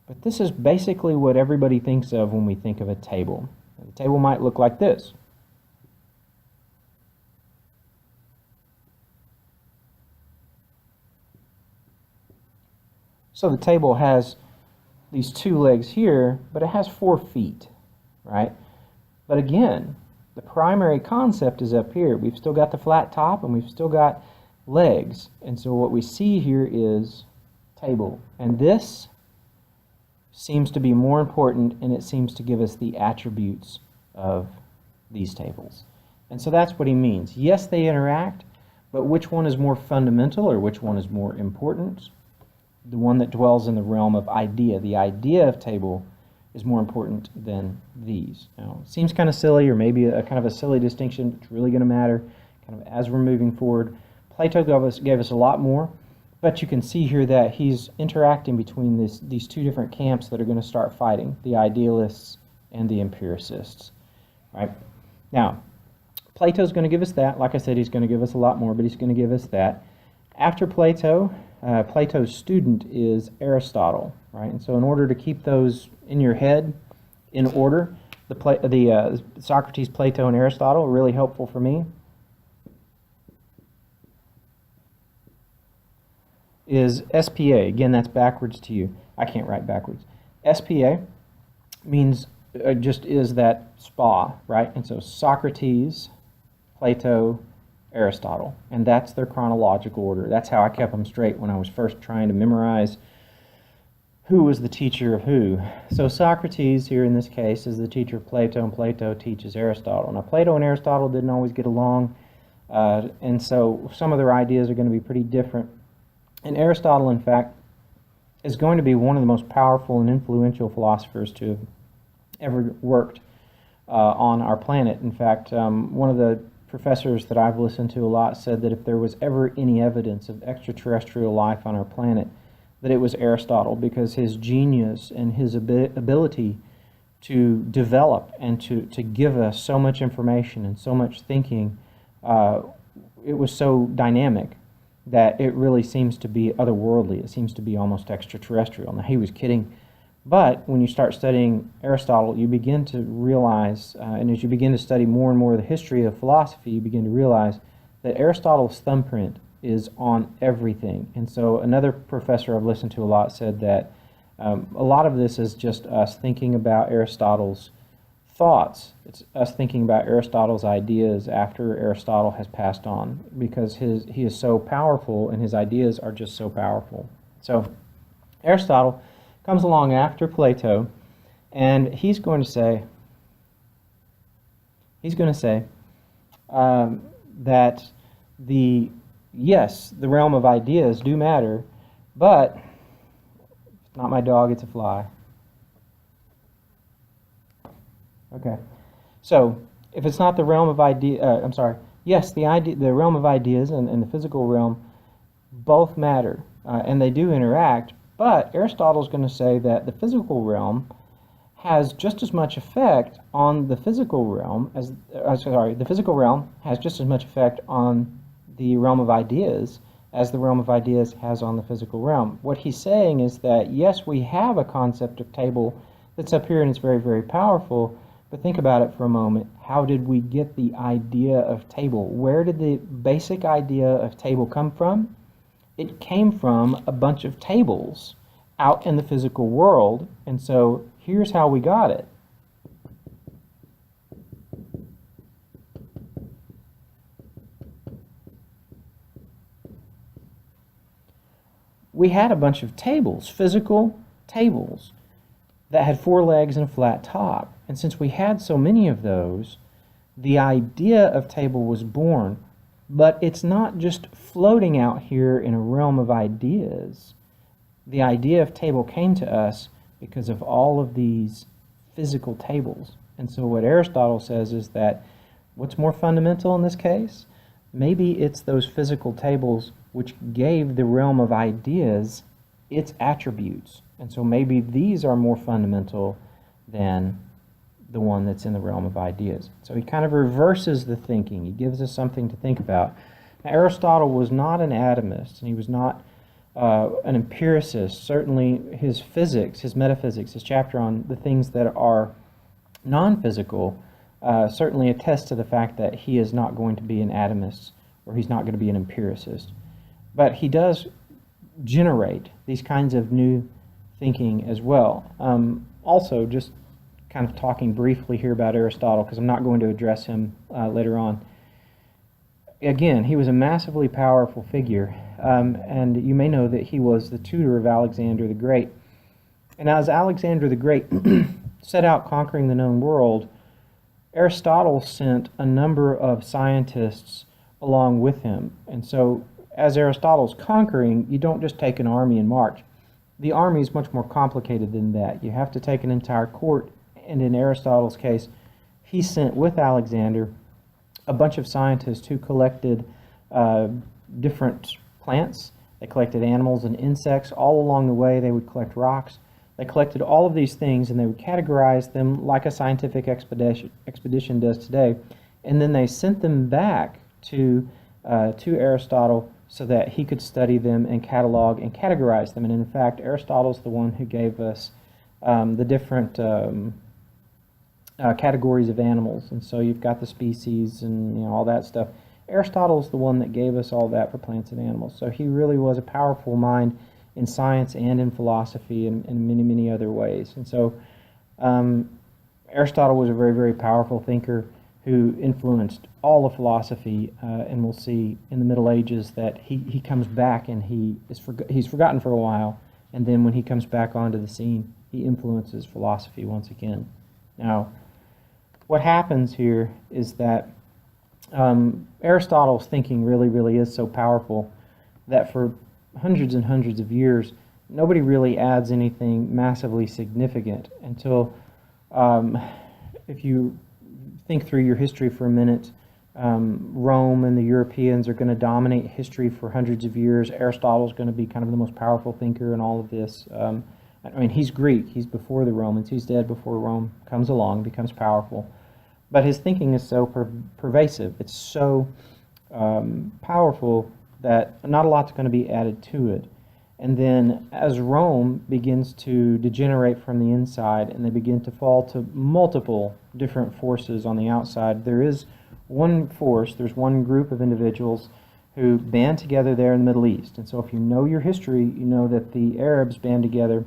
But this is basically what everybody thinks of when we think of a table. The table might look like this. So the table has these two legs here, but it has 4 feet, right? But again, the primary concept is up here. We've still got the flat top and we've still got legs. And so what we see here is table. And this seems to be more important, and it seems to give us the attributes of these tables. And so that's what he means. Yes, they interact, but which one is more fundamental or which one is more important? The one that dwells in the realm of idea. The idea of table is more important than these. Now, it seems kind of silly, or maybe a kind of a silly distinction. It's really going to matter kind of as we're moving forward. Plato gave us a lot more, but you can see here that he's interacting between these two different camps that are going to start fighting, the idealists and the empiricists. Right? Now, Plato's going to give us that. Like I said, he's going to give us a lot more, but he's going to give us that. After Plato, Plato's student is Aristotle, right? And so in order to keep those in your head in order, the Socrates, Plato, and Aristotle are really helpful for me. Is SPA. Again, that's backwards to you. I can't write backwards. SPA means just is that SPA, right? And so Socrates, Plato, Aristotle, and that's their chronological order. That's how I kept them straight when I was first trying to memorize who was the teacher of who. So Socrates here in this case is the teacher of Plato, and Plato teaches Aristotle. Now Plato and Aristotle didn't always get along, and so some of their ideas are going to be pretty different. And Aristotle, in fact, is going to be one of the most powerful and influential philosophers to have ever worked on our planet. In fact, one of the professors that I've listened to a lot said that if there was ever any evidence of extraterrestrial life on our planet, that it was Aristotle, because his genius and his ability to develop and to give us so much information and so much thinking, it was so dynamic that it really seems to be otherworldly. It seems to be almost extraterrestrial. Now, he was kidding, but when you start studying Aristotle, you begin to realize, and as you begin to study more and more of the history of philosophy, you begin to realize that Aristotle's thumbprint is on everything. And so another professor I've listened to a lot said that a lot of this is just us thinking about Aristotle's thoughts. It's us thinking about Aristotle's ideas after Aristotle has passed on, because he is so powerful and his ideas are just so powerful. So Aristotle comes along after Plato, and he's going to say that yes, the realm of ideas do matter, but it's not my dog, it's a fly. Okay, so if it's not the realm of yes, the realm of ideas and the physical realm both matter, and they do interact, but Aristotle's going to say that the physical realm has just as much effect on the physical realm as, the physical realm has just as much effect on the realm of ideas as the realm of ideas has on the physical realm. What he's saying is that, yes, we have a concept of table that's up here and it's very, very powerful, but think about it for a moment. How did we get the idea of table? Where did the basic idea of table come from? It came from a bunch of tables out in the physical world, and so here's how we got it. We had a bunch of tables, physical tables, that had 4 legs and a flat top. And since we had so many of those, the idea of table was born. But it's not just floating out here in a realm of ideas. The idea of table came to us because of all of these physical tables. And so what Aristotle says is that what's more fundamental in this case? Maybe it's those physical tables which gave the realm of ideas its attributes. And so maybe these are more fundamental than the one that's in the realm of ideas. So he kind of reverses the thinking. He gives us something to think about. Now, Aristotle was not an atomist, and he was not an empiricist. Certainly his physics, his metaphysics, his chapter on the things that are non-physical certainly attests to the fact that he is not going to be an atomist, or he's not going to be an empiricist. But he does generate these kinds of new thinking as well. Also, just kind of talking briefly here about Aristotle, because I'm not going to address him later on. Again, he was a massively powerful figure, and you may know that he was the tutor of Alexander the Great. And as Alexander the Great set out conquering the known world, Aristotle sent a number of scientists along with him. And so, as Aristotle's conquering, you don't just take an army and march. The army is much more complicated than that. You have to take an entire court, and in Aristotle's case, he sent with Alexander a bunch of scientists who collected different plants. They collected animals and insects. All along the way, they would collect rocks. They collected all of these things, and they would categorize them like a scientific expedition does today. And then they sent them back to Aristotle so that he could study them and catalog and categorize them. And in fact, Aristotle's the one who gave us the different categories of animals. And so you've got the species and all that stuff. Aristotle's the one that gave us all that for plants and animals. So he really was a powerful mind in science and in philosophy and in many, many other ways. And so Aristotle was a very, very powerful thinker who influenced all of philosophy, and we'll see in the Middle Ages that he comes back and he's forgotten for a while, and then when he comes back onto the scene, he influences philosophy once again. Now, what happens here is that Aristotle's thinking really, really is so powerful that for hundreds and hundreds of years, nobody really adds anything massively significant until, if you think through your history for a minute, Rome and the Europeans are going to dominate history for hundreds of years. Aristotle's going to be kind of the most powerful thinker in all of this. I mean, he's Greek. He's before the Romans. He's dead before Rome comes along, becomes powerful. But his thinking is so pervasive. It's so powerful that not a lot's going to be added to it. And then as Rome begins to degenerate from the inside and they begin to fall to multiple different forces on the outside, there is one force, there's one group of individuals who band together there in the Middle East. And so if you know your history, you know that the Arabs band together.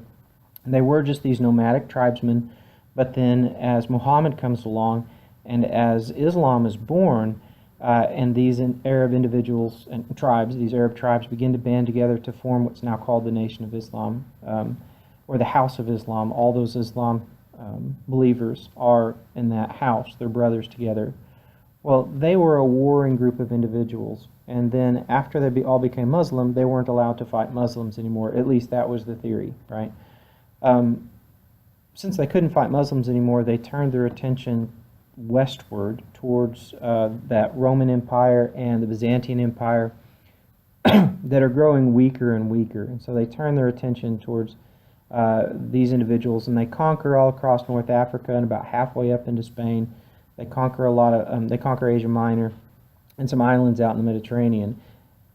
And they were just these nomadic tribesmen, but then as Muhammad comes along and as Islam is born, and these Arab individuals and tribes, these Arab tribes begin to band together to form what's now called the Nation of Islam, or the House of Islam. All those Islam believers are in that house. They're brothers together. Well, they were a warring group of individuals. And then after they all became Muslim, they weren't allowed to fight Muslims anymore. At least that was the theory, right? Since they couldn't fight Muslims anymore, they turned their attention westward towards that Roman Empire and the Byzantine Empire that are growing weaker and weaker. And so they turn their attention towards these individuals, and they conquer all across North Africa and about halfway up into Spain. They conquer they conquer Asia Minor and some islands out in the Mediterranean.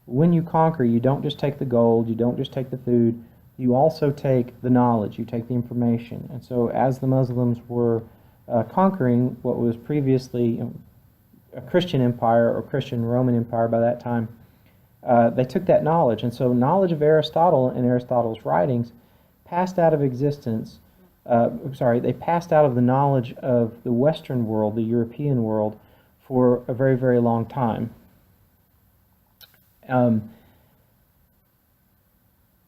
When you conquer, you don't just take the gold, you don't just take the food, you also take the knowledge, you take the information. And so as the Muslims were conquering what was previously a Christian empire or Christian Roman Empire by that time, they took that knowledge. And so knowledge of Aristotle and Aristotle's writings passed out of existence. They passed out of the knowledge of the Western world, the European world, for a very, very long time. And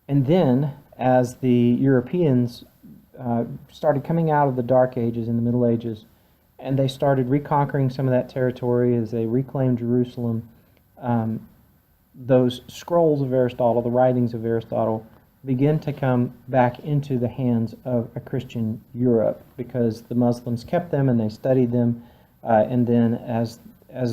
then, as the Europeans started coming out of the Dark Ages and the Middle Ages, and they started reconquering some of that territory as they reclaimed Jerusalem, those scrolls of Aristotle, the writings of Aristotle, begin to come back into the hands of a Christian Europe, because the Muslims kept them and they studied them, and then as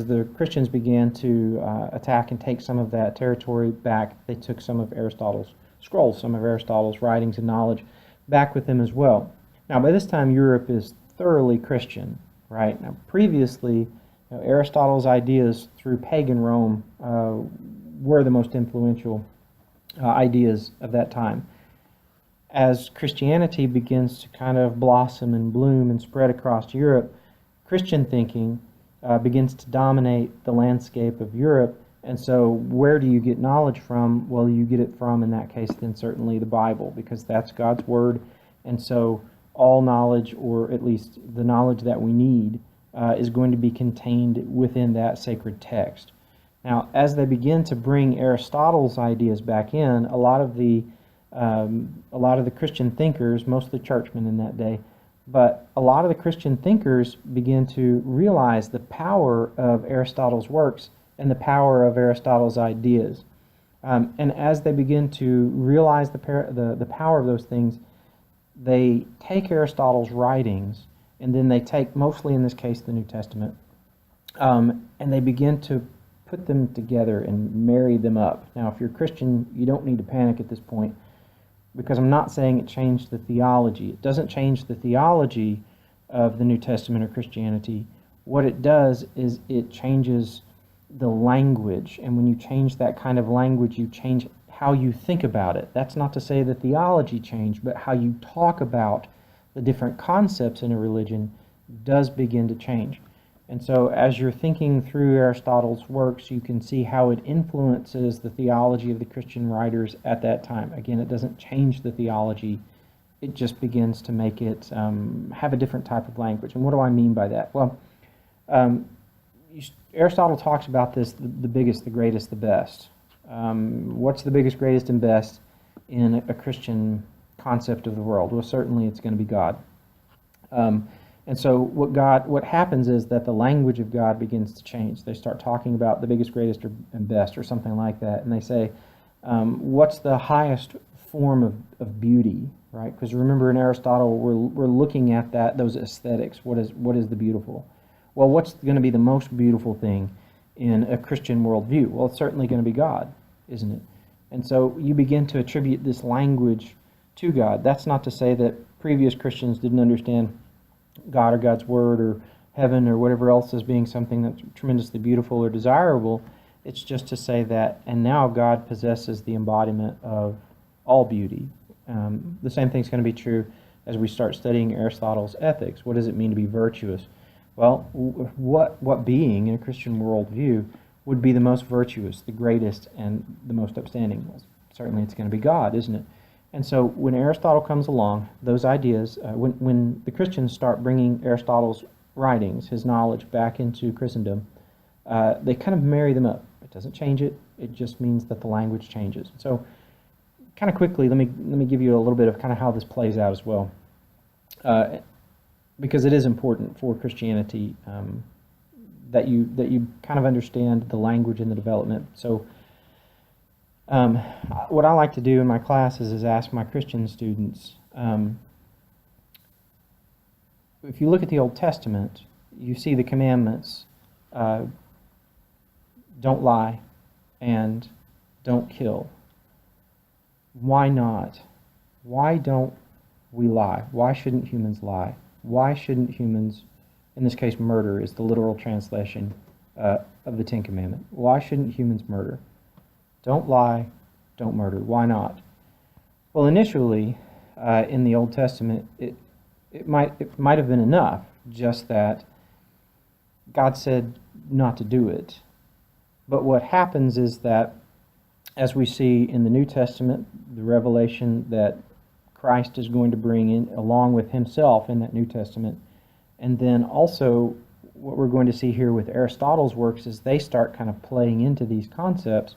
the Christians began to attack and take some of that territory back, they took some of Aristotle's scrolls, some of Aristotle's writings and knowledge back with them as well. Now, by this time, Europe is thoroughly Christian, right? Now, previously, Aristotle's ideas through pagan Rome were the most influential ideas of that time. As Christianity begins to kind of blossom and bloom and spread across Europe, Christian thinking begins to dominate the landscape of Europe. And so where do you get knowledge from? Well, you get it from, in that case, then certainly the Bible, because that's God's Word. And so all knowledge, or at least the knowledge that we need, is going to be contained within that sacred text. Now, as they begin to bring Aristotle's ideas back in, a lot of the Christian thinkers, mostly churchmen in that day, but a lot of the Christian thinkers begin to realize the power of Aristotle's works and the power of Aristotle's ideas. And as they begin to realize the power of those things, they take Aristotle's writings, and then they take, mostly in this case, the New Testament, and they begin to put them together and marry them up. Now, if you're a Christian, you don't need to panic at this point, because I'm not saying it changed the theology. It doesn't change the theology of the New Testament or Christianity. What it does is it changes the language, and when you change that kind of language, you change how you think about it. That's not to say the theology changed, but how you talk about the different concepts in a religion does begin to change. And so as you're thinking through Aristotle's works, you can see how it influences the theology of the Christian writers at that time. Again, it doesn't change the theology. It just begins to make it have a different type of language. And what do I mean by that? Well, Aristotle talks about this, the biggest, the greatest, the best. What's the biggest, greatest, and best in a Christian concept of the world? Well, certainly it's going to be God. And so what happens is that the language of God begins to change. They start talking about the biggest, greatest, and best, or something like that. And they say, what's the highest form of beauty, right? Because remember, in Aristotle, we're looking at those aesthetics. What is the beautiful? Well, what's going to be the most beautiful thing in a Christian worldview? Well, it's certainly going to be God, isn't it? And so you begin to attribute this language to God. That's not to say that previous Christians didn't understand God or God's Word or heaven or whatever else as being something that's tremendously beautiful or desirable. It's just to say that, and now God possesses the embodiment of all beauty. The same thing's going to be true as we start studying Aristotle's ethics. What does it mean to be virtuous? Well, what being in a Christian worldview would be the most virtuous, the greatest, and the most upstanding? Well, certainly it's going to be God, isn't it? And so when Aristotle comes along, those ideas, when the Christians start bringing Aristotle's writings, his knowledge, back into Christendom, they kind of marry them up. It doesn't change it. It just means that the language changes. So kind of quickly, let me give you a little bit of kind of how this plays out as well. Because it is important for Christianity that you kind of understand the language and the development. So what I like to do in my classes is ask my Christian students, if you look at the Old Testament, you see the commandments, don't lie and don't kill. Why not? Why don't we lie? Why shouldn't humans lie? Why shouldn't humans, in this case murder is the literal translation of the Ten Commandments. Why shouldn't humans murder? Don't lie, don't murder. Why not? Well, initially, in the Old Testament, it might have been enough, just that God said not to do it. But what happens is that, as we see in the New Testament, the revelation that Christ is going to bring in along with himself in that New Testament, and then also what we're going to see here with Aristotle's works is they start kind of playing into these concepts,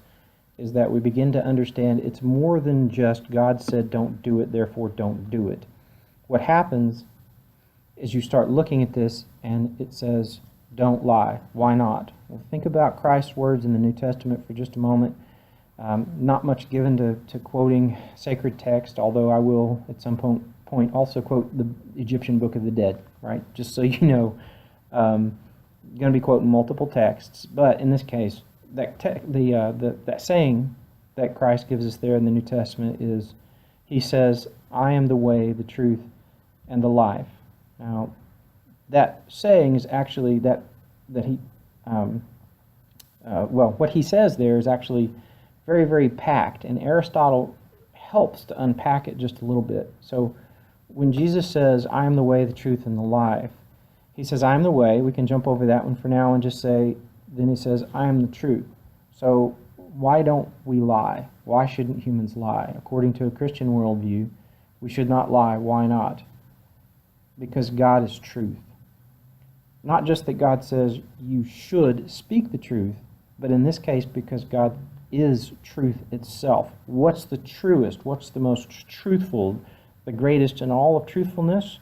is that we begin to understand it's more than just God said don't do it, therefore don't do it. What happens is you start looking at this and it says don't lie. Why not? Well, think about Christ's words in the New Testament for just a moment. Not much given to quoting sacred text, although I will at some point also quote the Egyptian Book of the Dead, right? Just so you know, I'm going to be quoting multiple texts, but in this case, that saying that Christ gives us there in the New Testament is, he says, I am the way, the truth, and the life. Now, that saying is actually that he, well, what he says there is actually very, very packed, and Aristotle helps to unpack it just a little bit. So when Jesus says, I am the way, the truth, and the life, he says, I am the way. We can jump over that one for now and just say, then he says, I am the truth. So why don't we lie? Why shouldn't humans lie? According to a Christian worldview, we should not lie. Why not? Because God is truth. Not just that God says you should speak the truth, but in this case, because God is truth itself. What's the truest? What's the most truthful? The greatest in all of truthfulness?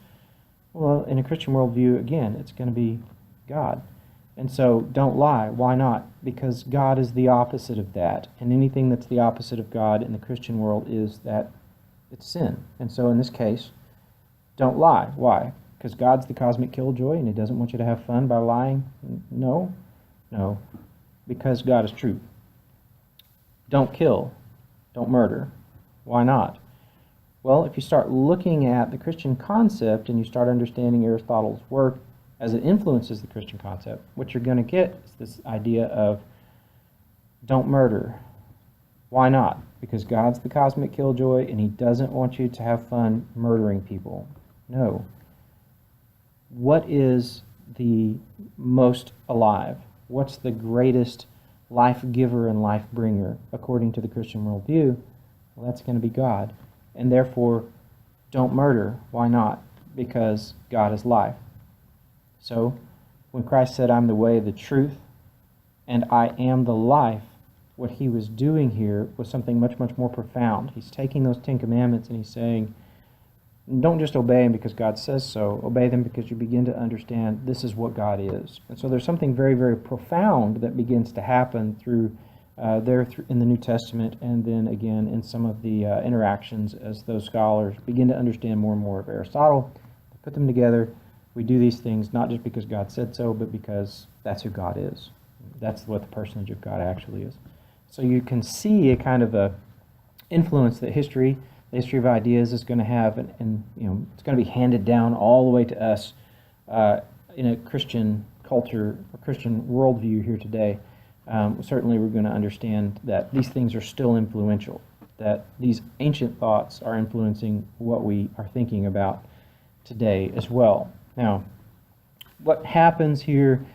Well, in a Christian worldview, again, it's going to be God. And so, don't lie. Why not? Because God is the opposite of that. And anything that's the opposite of God in the Christian world is that it's sin. And so, in this case, don't lie. Why? Because God's the cosmic killjoy and He doesn't want you to have fun by lying? No. No. Because God is truth. Don't kill. Don't murder. Why not? Well, if you start looking at the Christian concept and you start understanding Aristotle's work as it influences the Christian concept, what you're going to get is this idea of don't murder. Why not? Because God's the cosmic killjoy and He doesn't want you to have fun murdering people. No. What is the most alive? What's the greatest life giver and life bringer according to the Christian worldview? Well, that's going to be God. And therefore, don't murder. Why not? Because God is life. So, when Christ said, I'm the way, the truth, and I am the life, what He was doing here was something much, much more profound. He's taking those 10 commandments and He's saying, don't just obey them because God says so. Obey them because you begin to understand this is what God is. And so there's something very, very profound that begins to happen through in the New Testament, and then again in some of the interactions as those scholars begin to understand more and more of Aristotle. They put them together. We do these things not just because God said so, but because that's who God is. That's what the personage of God actually is. So you can see a kind of a influence that the history of ideas is going to have, and it's going to be handed down all the way to us in a Christian culture or Christian worldview here today. Certainly we're going to understand that these things are still influential, that these ancient thoughts are influencing what we are thinking about today as well. Now, what happens here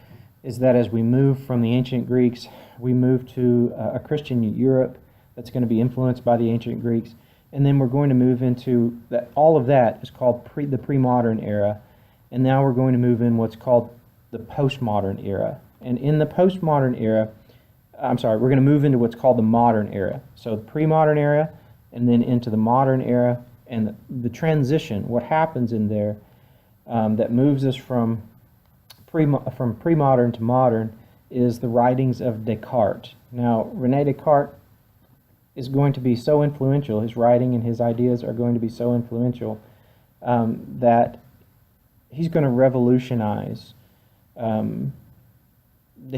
is that as we move from the ancient Greeks, we move to a Christian Europe that's going to be influenced by the ancient Greeks, and then we're going to move into that. All of that is called the pre-modern era, and now we're going to move in what's called the postmodern era. And in the postmodern era, we're going to move into what's called the modern era. So the pre-modern era, and then into the modern era, and the transition, what happens in there that moves us from pre-modern to modern is the writings of Descartes. Now, René Descartes is going to be so influential, his writing and his ideas are going to be so influential that he's going to revolutionize the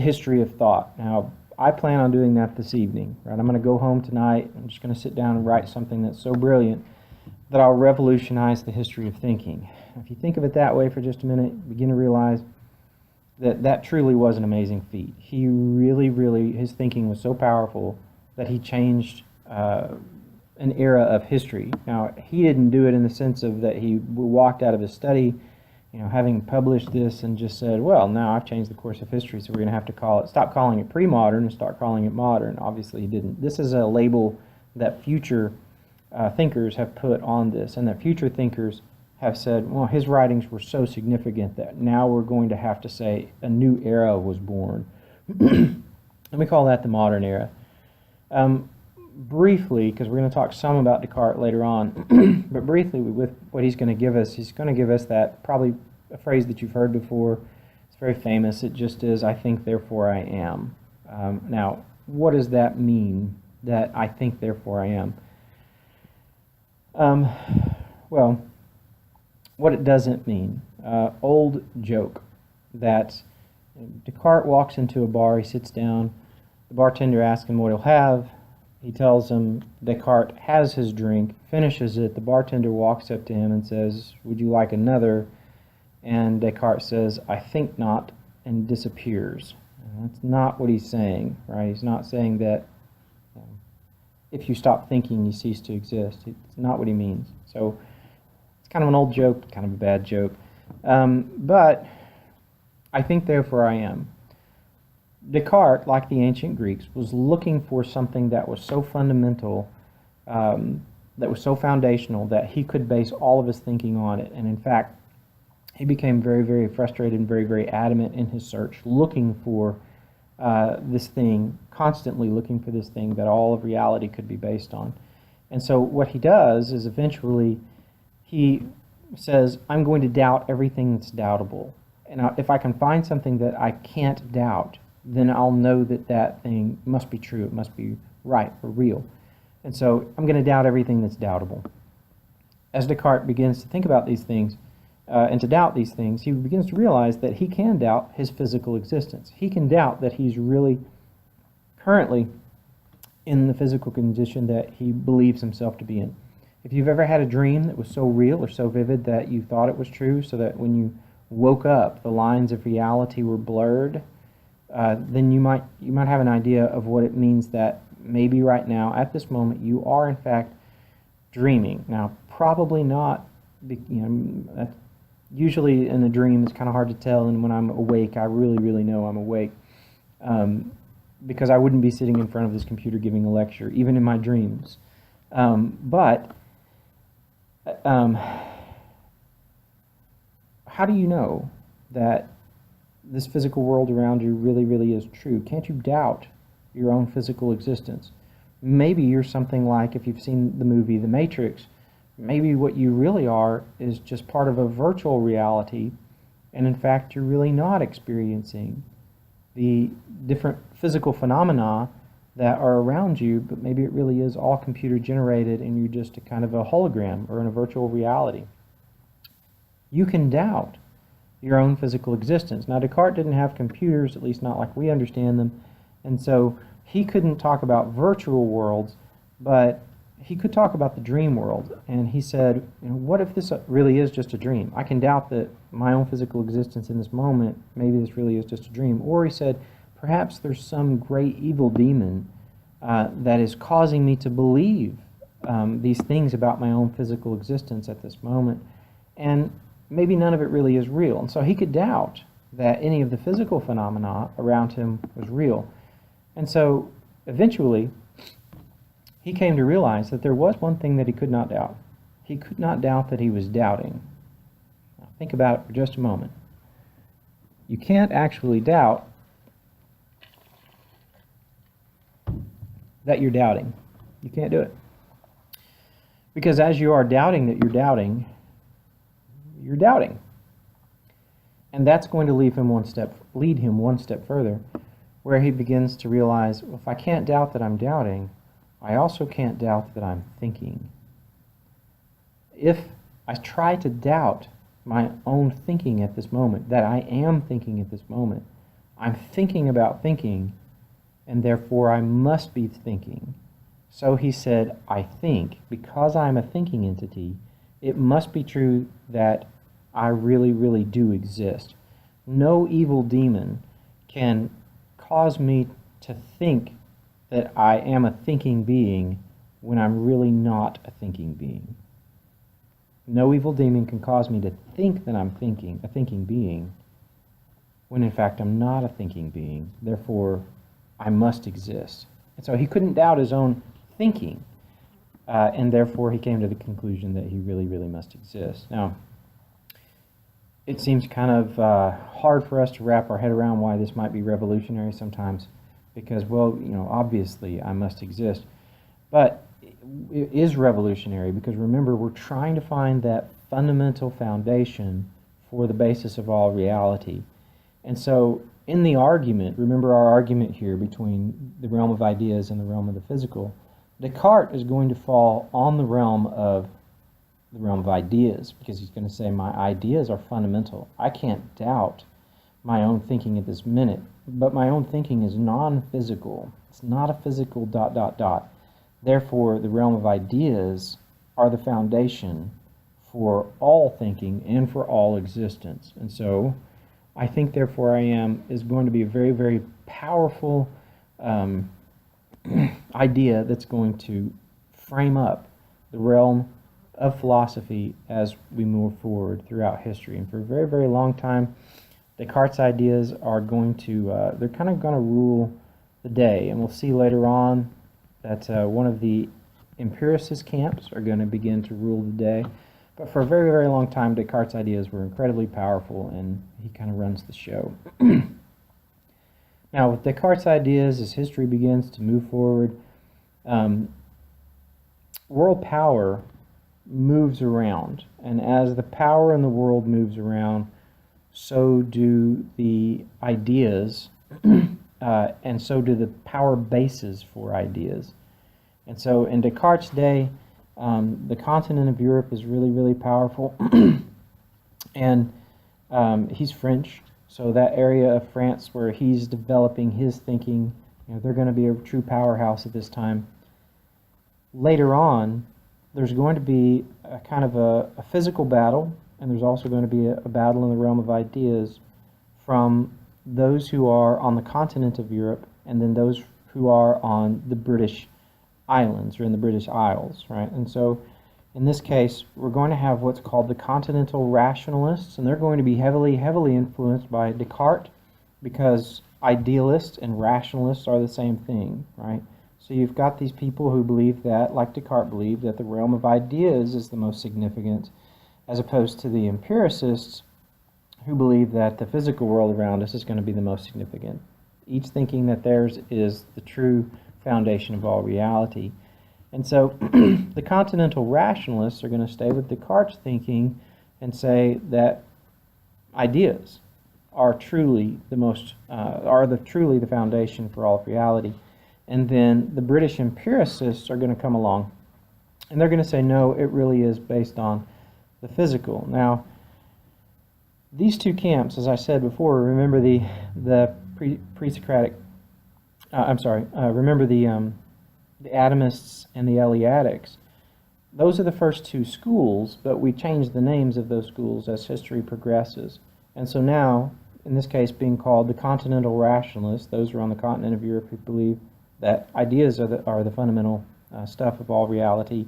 history of thought. Now, I plan on doing that this evening. Right? I'm going to go home tonight. I'm just going to sit down and write something that's so brilliant that I'll revolutionize the history of thinking. If you think of it that way for just a minute, begin to realize that that truly was an amazing feat. He really, really, his thinking was so powerful that he changed an era of history. Now, he didn't do it in the sense of that he walked out of his study, having published this and just said, well, now I've changed the course of history, so we're going to have to stop calling it pre-modern and start calling it modern. Obviously, he didn't. This is a label that future thinkers have put on this, and that future thinkers have said, well, his writings were so significant that now we're going to have to say a new era was born. And we call that the modern era. Briefly, because we're going to talk some about Descartes later on, but briefly with what he's going to give us that, probably a phrase that you've heard before. It's very famous. It just is, I think, therefore I am. Now, what does that mean, that I think, therefore I am? Well, what it doesn't mean. Old joke that Descartes walks into a bar, he sits down, the bartender asks him what he'll have. He tells him Descartes has his drink, finishes it. The bartender walks up to him and says, would you like another? And Descartes says, I think not, and disappears. And that's not what he's saying, right? He's not saying that if you stop thinking, you cease to exist. It's not what he means. So it's kind of an old joke, kind of a bad joke. But I think, therefore I am. Descartes, like the ancient Greeks, was looking for something that was so fundamental, that was so foundational, that he could base all of his thinking on it. And in fact, he became very, very frustrated and very, very adamant in his search, looking for this thing, constantly looking for this thing that all of reality could be based on. And so what he does is eventually he says, I'm going to doubt everything that's doubtable. And if I can find something that I can't doubt, then I'll know that that thing must be true, it must be right or real. And so I'm going to doubt everything that's doubtable. As Descartes begins to think about these things and to doubt these things, he begins to realize that he can doubt his physical existence. He can doubt that he's really currently in the physical condition that he believes himself to be in. If you've ever had a dream that was so real or so vivid that you thought it was true, so that when you woke up the lines of reality were blurred, then you might have an idea of what it means that maybe right now, at this moment, you are in fact dreaming. Now, probably not, usually in a dream it's kind of hard to tell, and when I'm awake, I really, really know I'm awake, because I wouldn't be sitting in front of this computer giving a lecture, even in my dreams. But how do you know that this physical world around you really, really is true? Can't you doubt your own physical existence? Maybe you're something like, if you've seen the movie The Matrix, maybe what you really are is just part of a virtual reality, and in fact you're really not experiencing the different physical phenomena that are around you, but maybe it really is all computer generated and you're just a kind of a hologram or in a virtual reality. You can doubt your own physical existence. Now, Descartes didn't have computers, at least not like we understand them, and so he couldn't talk about virtual worlds, but he could talk about the dream world. And he said, what if this really is just a dream? I can doubt that my own physical existence in this moment, maybe this really is just a dream. Or he said, perhaps there's some great evil demon that is causing me to believe these things about my own physical existence at this moment, and maybe none of it really is real. And so he could doubt that any of the physical phenomena around him was real. And so eventually he came to realize that there was one thing that he could not doubt. He could not doubt that he was doubting. Now, think about it for just a moment. You can't actually doubt that you're doubting. You can't do it. Because as you are doubting that you're doubting, you're doubting. And that's going to lead him one step further, where he begins to realize, well, if I can't doubt that I'm doubting, I also can't doubt that I'm thinking. If I try to doubt my own thinking at this moment, that I am thinking at this moment, I'm thinking about thinking, and therefore I must be thinking. So he said, I think, because I'm a thinking entity, it must be true that I really, really do exist. No evil demon can cause me to think that I am a thinking being when I'm really not a thinking being. No evil demon can cause me to think that I'm a thinking being, when in fact I'm not a thinking being. Therefore, I must exist. And so he couldn't doubt his own thinking, and therefore he came to the conclusion that he really, really must exist. Now, it seems kind of hard for us to wrap our head around why this might be revolutionary sometimes, because, well, obviously I must exist. But it is revolutionary because, remember, we're trying to find that fundamental foundation for the basis of all reality. And so in the argument, remember our argument here between the realm of ideas and the realm of the physical, Descartes is going to fall on the realm of ideas, because he's going to say my ideas are fundamental. I can't doubt my own thinking at this minute, but my own thinking is non-physical. It's not a physical ... Therefore, the realm of ideas are the foundation for all thinking and for all existence. And so I think Therefore I Am is going to be a very, very powerful idea that's going to frame up the realm of philosophy as we move forward throughout history. And for a very, very long time, Descartes' ideas are going to, they're kind of going to rule the day. And we'll see later on that one of the empiricist camps are going to begin to rule the day. But for a very, very long time, Descartes' ideas were incredibly powerful, and he kind of runs the show. Now, with Descartes' ideas, as history begins to move forward, world power moves around. And as the power in the world moves around, so do the ideas, and so do the power bases for ideas. And so in Descartes' day, the continent of Europe is really, really powerful. And he's French, so that area of France where he's developing his thinking, they're going to be a true powerhouse at this time. Later on, there's going to be a kind of a physical battle, and there's also going to be a battle in the realm of ideas from those who are on the continent of Europe and then those who are on the British islands or in the British Isles, right? And so in this case, we're going to have what's called the continental rationalists, and they're going to be heavily, heavily influenced by Descartes, because idealists and rationalists are the same thing, right? So you've got these people who believe that, like Descartes believed, that the realm of ideas is the most significant, as opposed to the empiricists who believe that the physical world around us is going to be the most significant, each thinking that theirs is the true foundation of all reality. And so the continental rationalists are going to stay with Descartes' thinking and say that ideas are truly the most, truly the foundation for all of reality. And then the British empiricists are going to come along, and they're going to say, no, it really is based on the physical. Now, these two camps, as I said before, remember the pre-Socratic, remember the Atomists and the Eleatics. Those are the first two schools, but we changed the names of those schools as history progresses. And so now, in this case, being called the continental rationalists, those who are on the continent of Europe who believe that ideas are the fundamental stuff of all reality,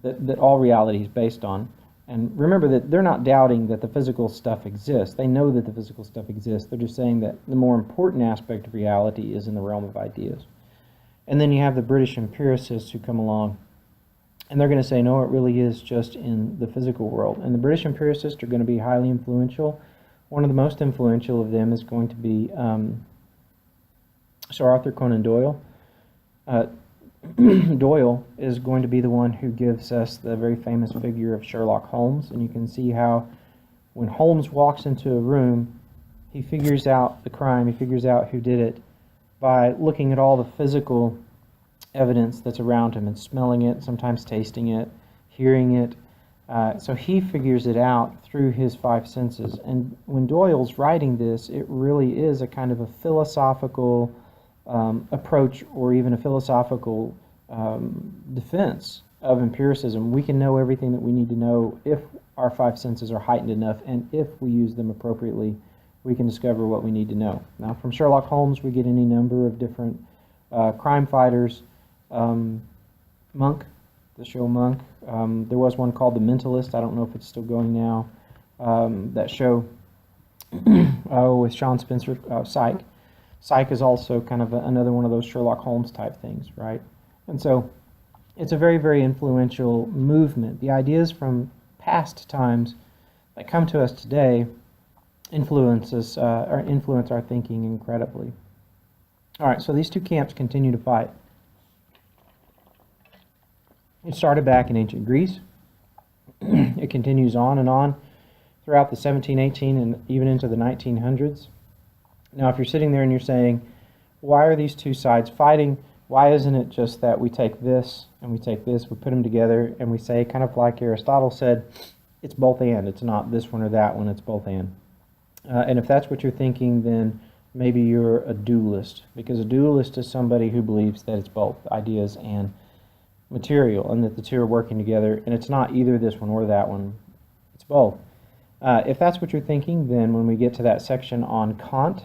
that all reality is based on. And remember that they're not doubting that the physical stuff exists. They know that the physical stuff exists. They're just saying that the more important aspect of reality is in the realm of ideas. And then you have the British empiricists who come along, and they're going to say, no, it really is just in the physical world. And the British empiricists are going to be highly influential. One of the most influential of them is going to be Sir Arthur Conan Doyle. Doyle is going to be the one who gives us the very famous figure of Sherlock Holmes, and you can see how when Holmes walks into a room, he figures out the crime, he figures out who did it by looking at all the physical evidence that's around him and smelling it, sometimes tasting it, hearing it. So he figures it out through his five senses. And when Doyle's writing this, it really is a kind of a philosophical approach, or even a philosophical defense of empiricism. We can know everything that we need to know if our five senses are heightened enough, and if we use them appropriately, we can discover what we need to know. Now, from Sherlock Holmes, we get any number of different crime fighters. Monk, the show Monk. There was one called The Mentalist. I don't know if it's still going now. That show with Sean Spencer, Psych. Psych is also kind of another one of those Sherlock Holmes type things, right? And so it's a very, very influential movement. The ideas from past times that come to us today influence our thinking incredibly. All right, so these two camps continue to fight. It started back in ancient Greece. It continues on and on throughout the 1718 and even into the 1900s. Now, if you're sitting there and you're saying, why are these two sides fighting? Why isn't it just that we take this and we take this, we put them together, and we say, kind of like Aristotle said, it's both and. It's not this one or that one, it's both and. And if that's what you're thinking, then maybe you're a dualist, because a dualist is somebody who believes that it's both ideas and material, and that the two are working together, and it's not either this one or that one. both. If that's what you're thinking, then when we get to that section on Kant,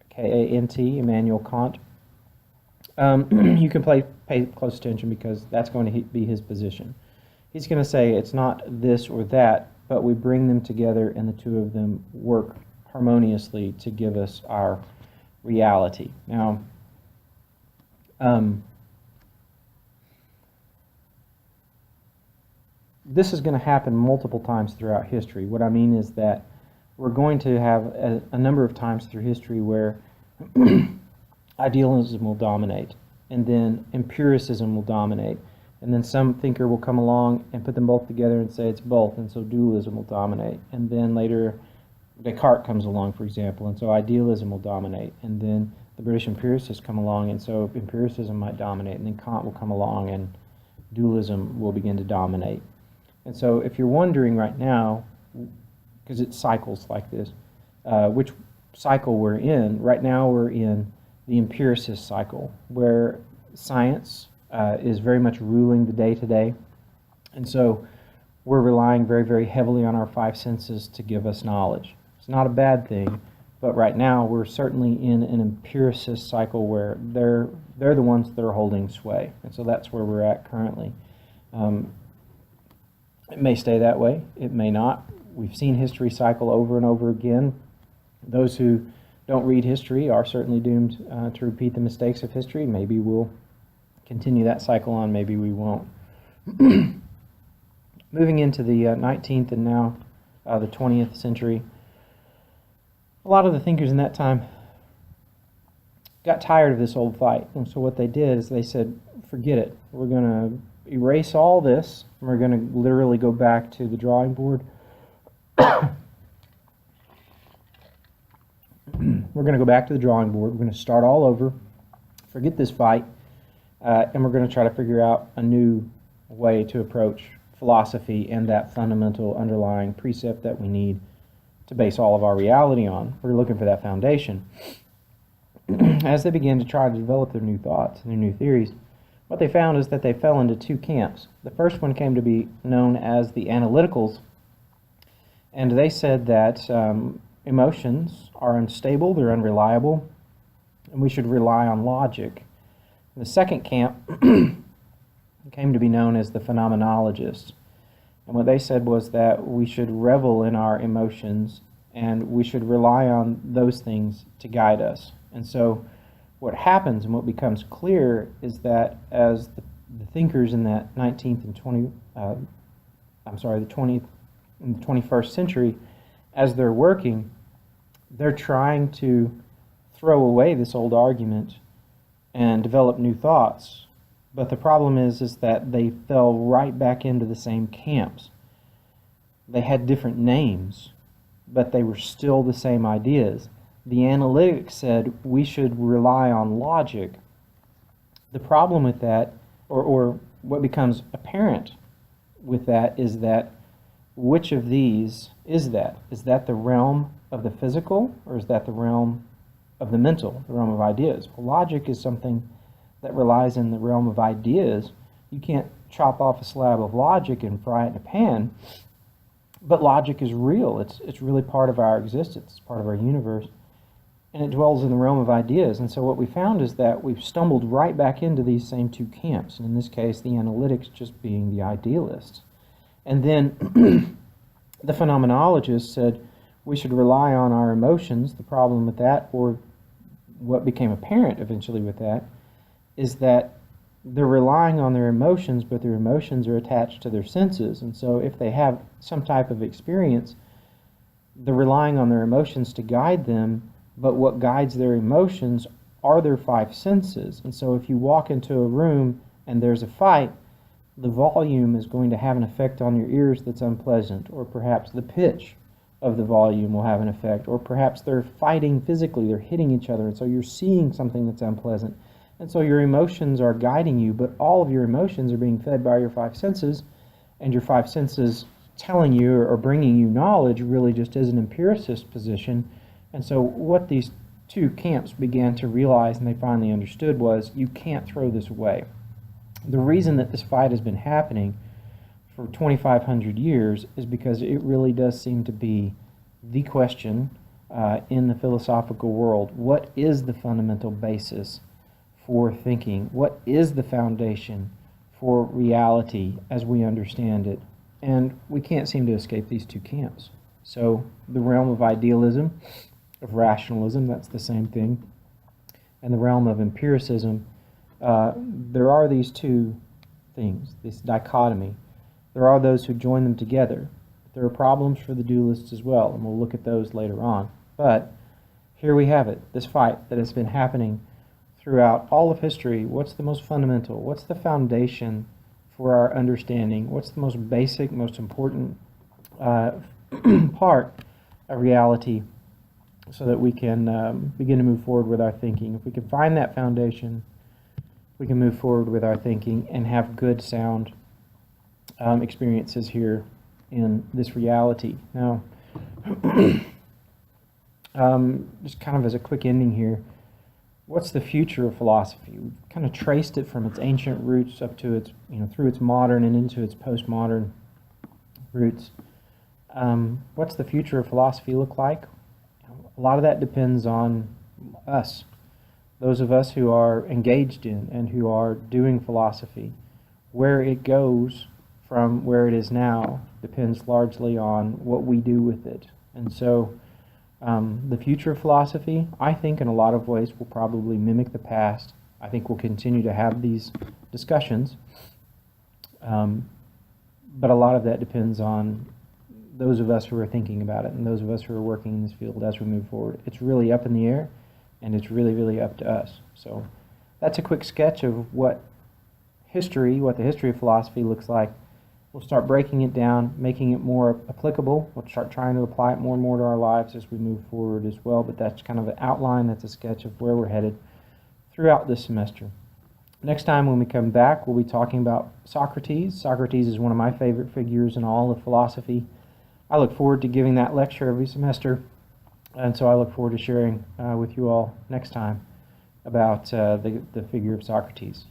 K-A-N-T, Immanuel Kant, you can pay close attention because that's going to be his position. He's going to say it's not this or that, but we bring them together and the two of them work harmoniously to give us our reality. Now, this is going to happen multiple times throughout history. What I mean is that we're going to have a number of times through history where idealism will dominate, and then empiricism will dominate, and then some thinker will come along and put them both together and say it's both, and so dualism will dominate. And then later Descartes comes along, for example, and so idealism will dominate. And then the British empiricists come along, and so empiricism might dominate. And then Kant will come along, and dualism will begin to dominate. And so if you're wondering right now, because it cycles like this, which cycle we're in, right now we're in the empiricist cycle, where science is very much ruling the day-to-day. And so we're relying very, very heavily on our five senses to give us knowledge. It's not a bad thing, but right now we're certainly in an empiricist cycle where they're the ones that are holding sway. And so that's where we're at currently. It may stay that way. It may not. We've seen history cycle over and over again. Those who don't read history are certainly doomed to repeat the mistakes of history. Maybe we'll continue that cycle on, maybe we won't. Moving into the 19th and now the 20th century, a lot of the thinkers in that time got tired of this old fight. And so what they did is they said, forget it. We're going to erase all this, and we're going to literally go back to the drawing board. We're going to go back to the drawing board. We're going to start all over, forget this fight, and we're going to try to figure out a new way to approach philosophy and that fundamental underlying precept that we need to base all of our reality on. We're looking for that foundation. As they began to try to develop their new thoughts, their new theories, what they found is that they fell into two camps. The first one came to be known as the analyticals, and they said that emotions are unstable, they're unreliable, and we should rely on logic. The second camp came to be known as the phenomenologists. And what they said was that we should revel in our emotions and we should rely on those things to guide us. And so what happens and what becomes clear is that as the thinkers in that 19th and 20th and the 21st century, as they're working, they're trying to throw away this old argument and develop new thoughts. But the problem is that they fell right back into the same camps. They had different names, but they were still the same ideas. The analytics said we should rely on logic. The problem with that, or what becomes apparent with that, is that which of these is that? Is that the realm of the physical, or is that the realm of the mental, the realm of ideas? Well, logic is something that relies in the realm of ideas. You can't chop off a slab of logic and fry it in a pan, but logic is real. It's really part of our existence, it's part of our universe, and it dwells in the realm of ideas. And so what we found is that we've stumbled right back into these same two camps, and in this case, the analytics just being the idealists. And then the phenomenologists said we should rely on our emotions. The problem with that, or what became apparent eventually with that, is that they're relying on their emotions, but their emotions are attached to their senses. And so if they have some type of experience, they're relying on their emotions to guide them, but what guides their emotions are their five senses. And so if you walk into a room and there's a fight, the volume is going to have an effect on your ears that's unpleasant, or perhaps the pitch of the volume will have an effect, or perhaps they're fighting physically, they're hitting each other, and so you're seeing something that's unpleasant. And so your emotions are guiding you, but all of your emotions are being fed by your five senses, and your five senses telling you or bringing you knowledge really just is an empiricist position. And so what these two camps began to realize, and they finally understood, was you can't throw this away. The reason that this fight has been happening for 2,500 years is because it really does seem to be the question in the philosophical world. What is the fundamental basis for thinking? What is the foundation for reality as we understand it? And we can't seem to escape these two camps. So the realm of idealism, of rationalism, that's the same thing, and the realm of empiricism, there are these two things, this dichotomy. There are those who join them together. There are problems for the dualists as well, and we'll look at those later on. But here we have it, this fight that has been happening throughout all of history. What's the most fundamental? What's the foundation for our understanding? What's the most basic, most important part of reality so that we can begin to move forward with our thinking? If we can find that foundation, we can move forward with our thinking and have good, sound experiences here in this reality. Now, just kind of as a quick ending here, what's the future of philosophy? We've kind of traced it from its ancient roots up to its, through its modern and into its postmodern roots. What's the future of philosophy look like? A lot of that depends on us, those of us who are engaged in and who are doing philosophy. Where it goes from where it is now depends largely on what we do with it. And so the future of philosophy, I think in a lot of ways will probably mimic the past. I think we'll continue to have these discussions, but a lot of that depends on those of us who are thinking about it and those of us who are working in this field as we move forward. It's really up in the air, and it's really, really up to us. So that's a quick sketch of what the history of philosophy looks like. We'll start breaking it down, making it more applicable. We'll start trying to apply it more and more to our lives as we move forward as well, but that's kind of an outline, that's a sketch of where we're headed throughout this semester. Next time when we come back, we'll be talking about Socrates. Socrates is one of my favorite figures in all of philosophy. I look forward to giving that lecture every semester, and so I look forward to sharing with you all next time about the figure of Socrates.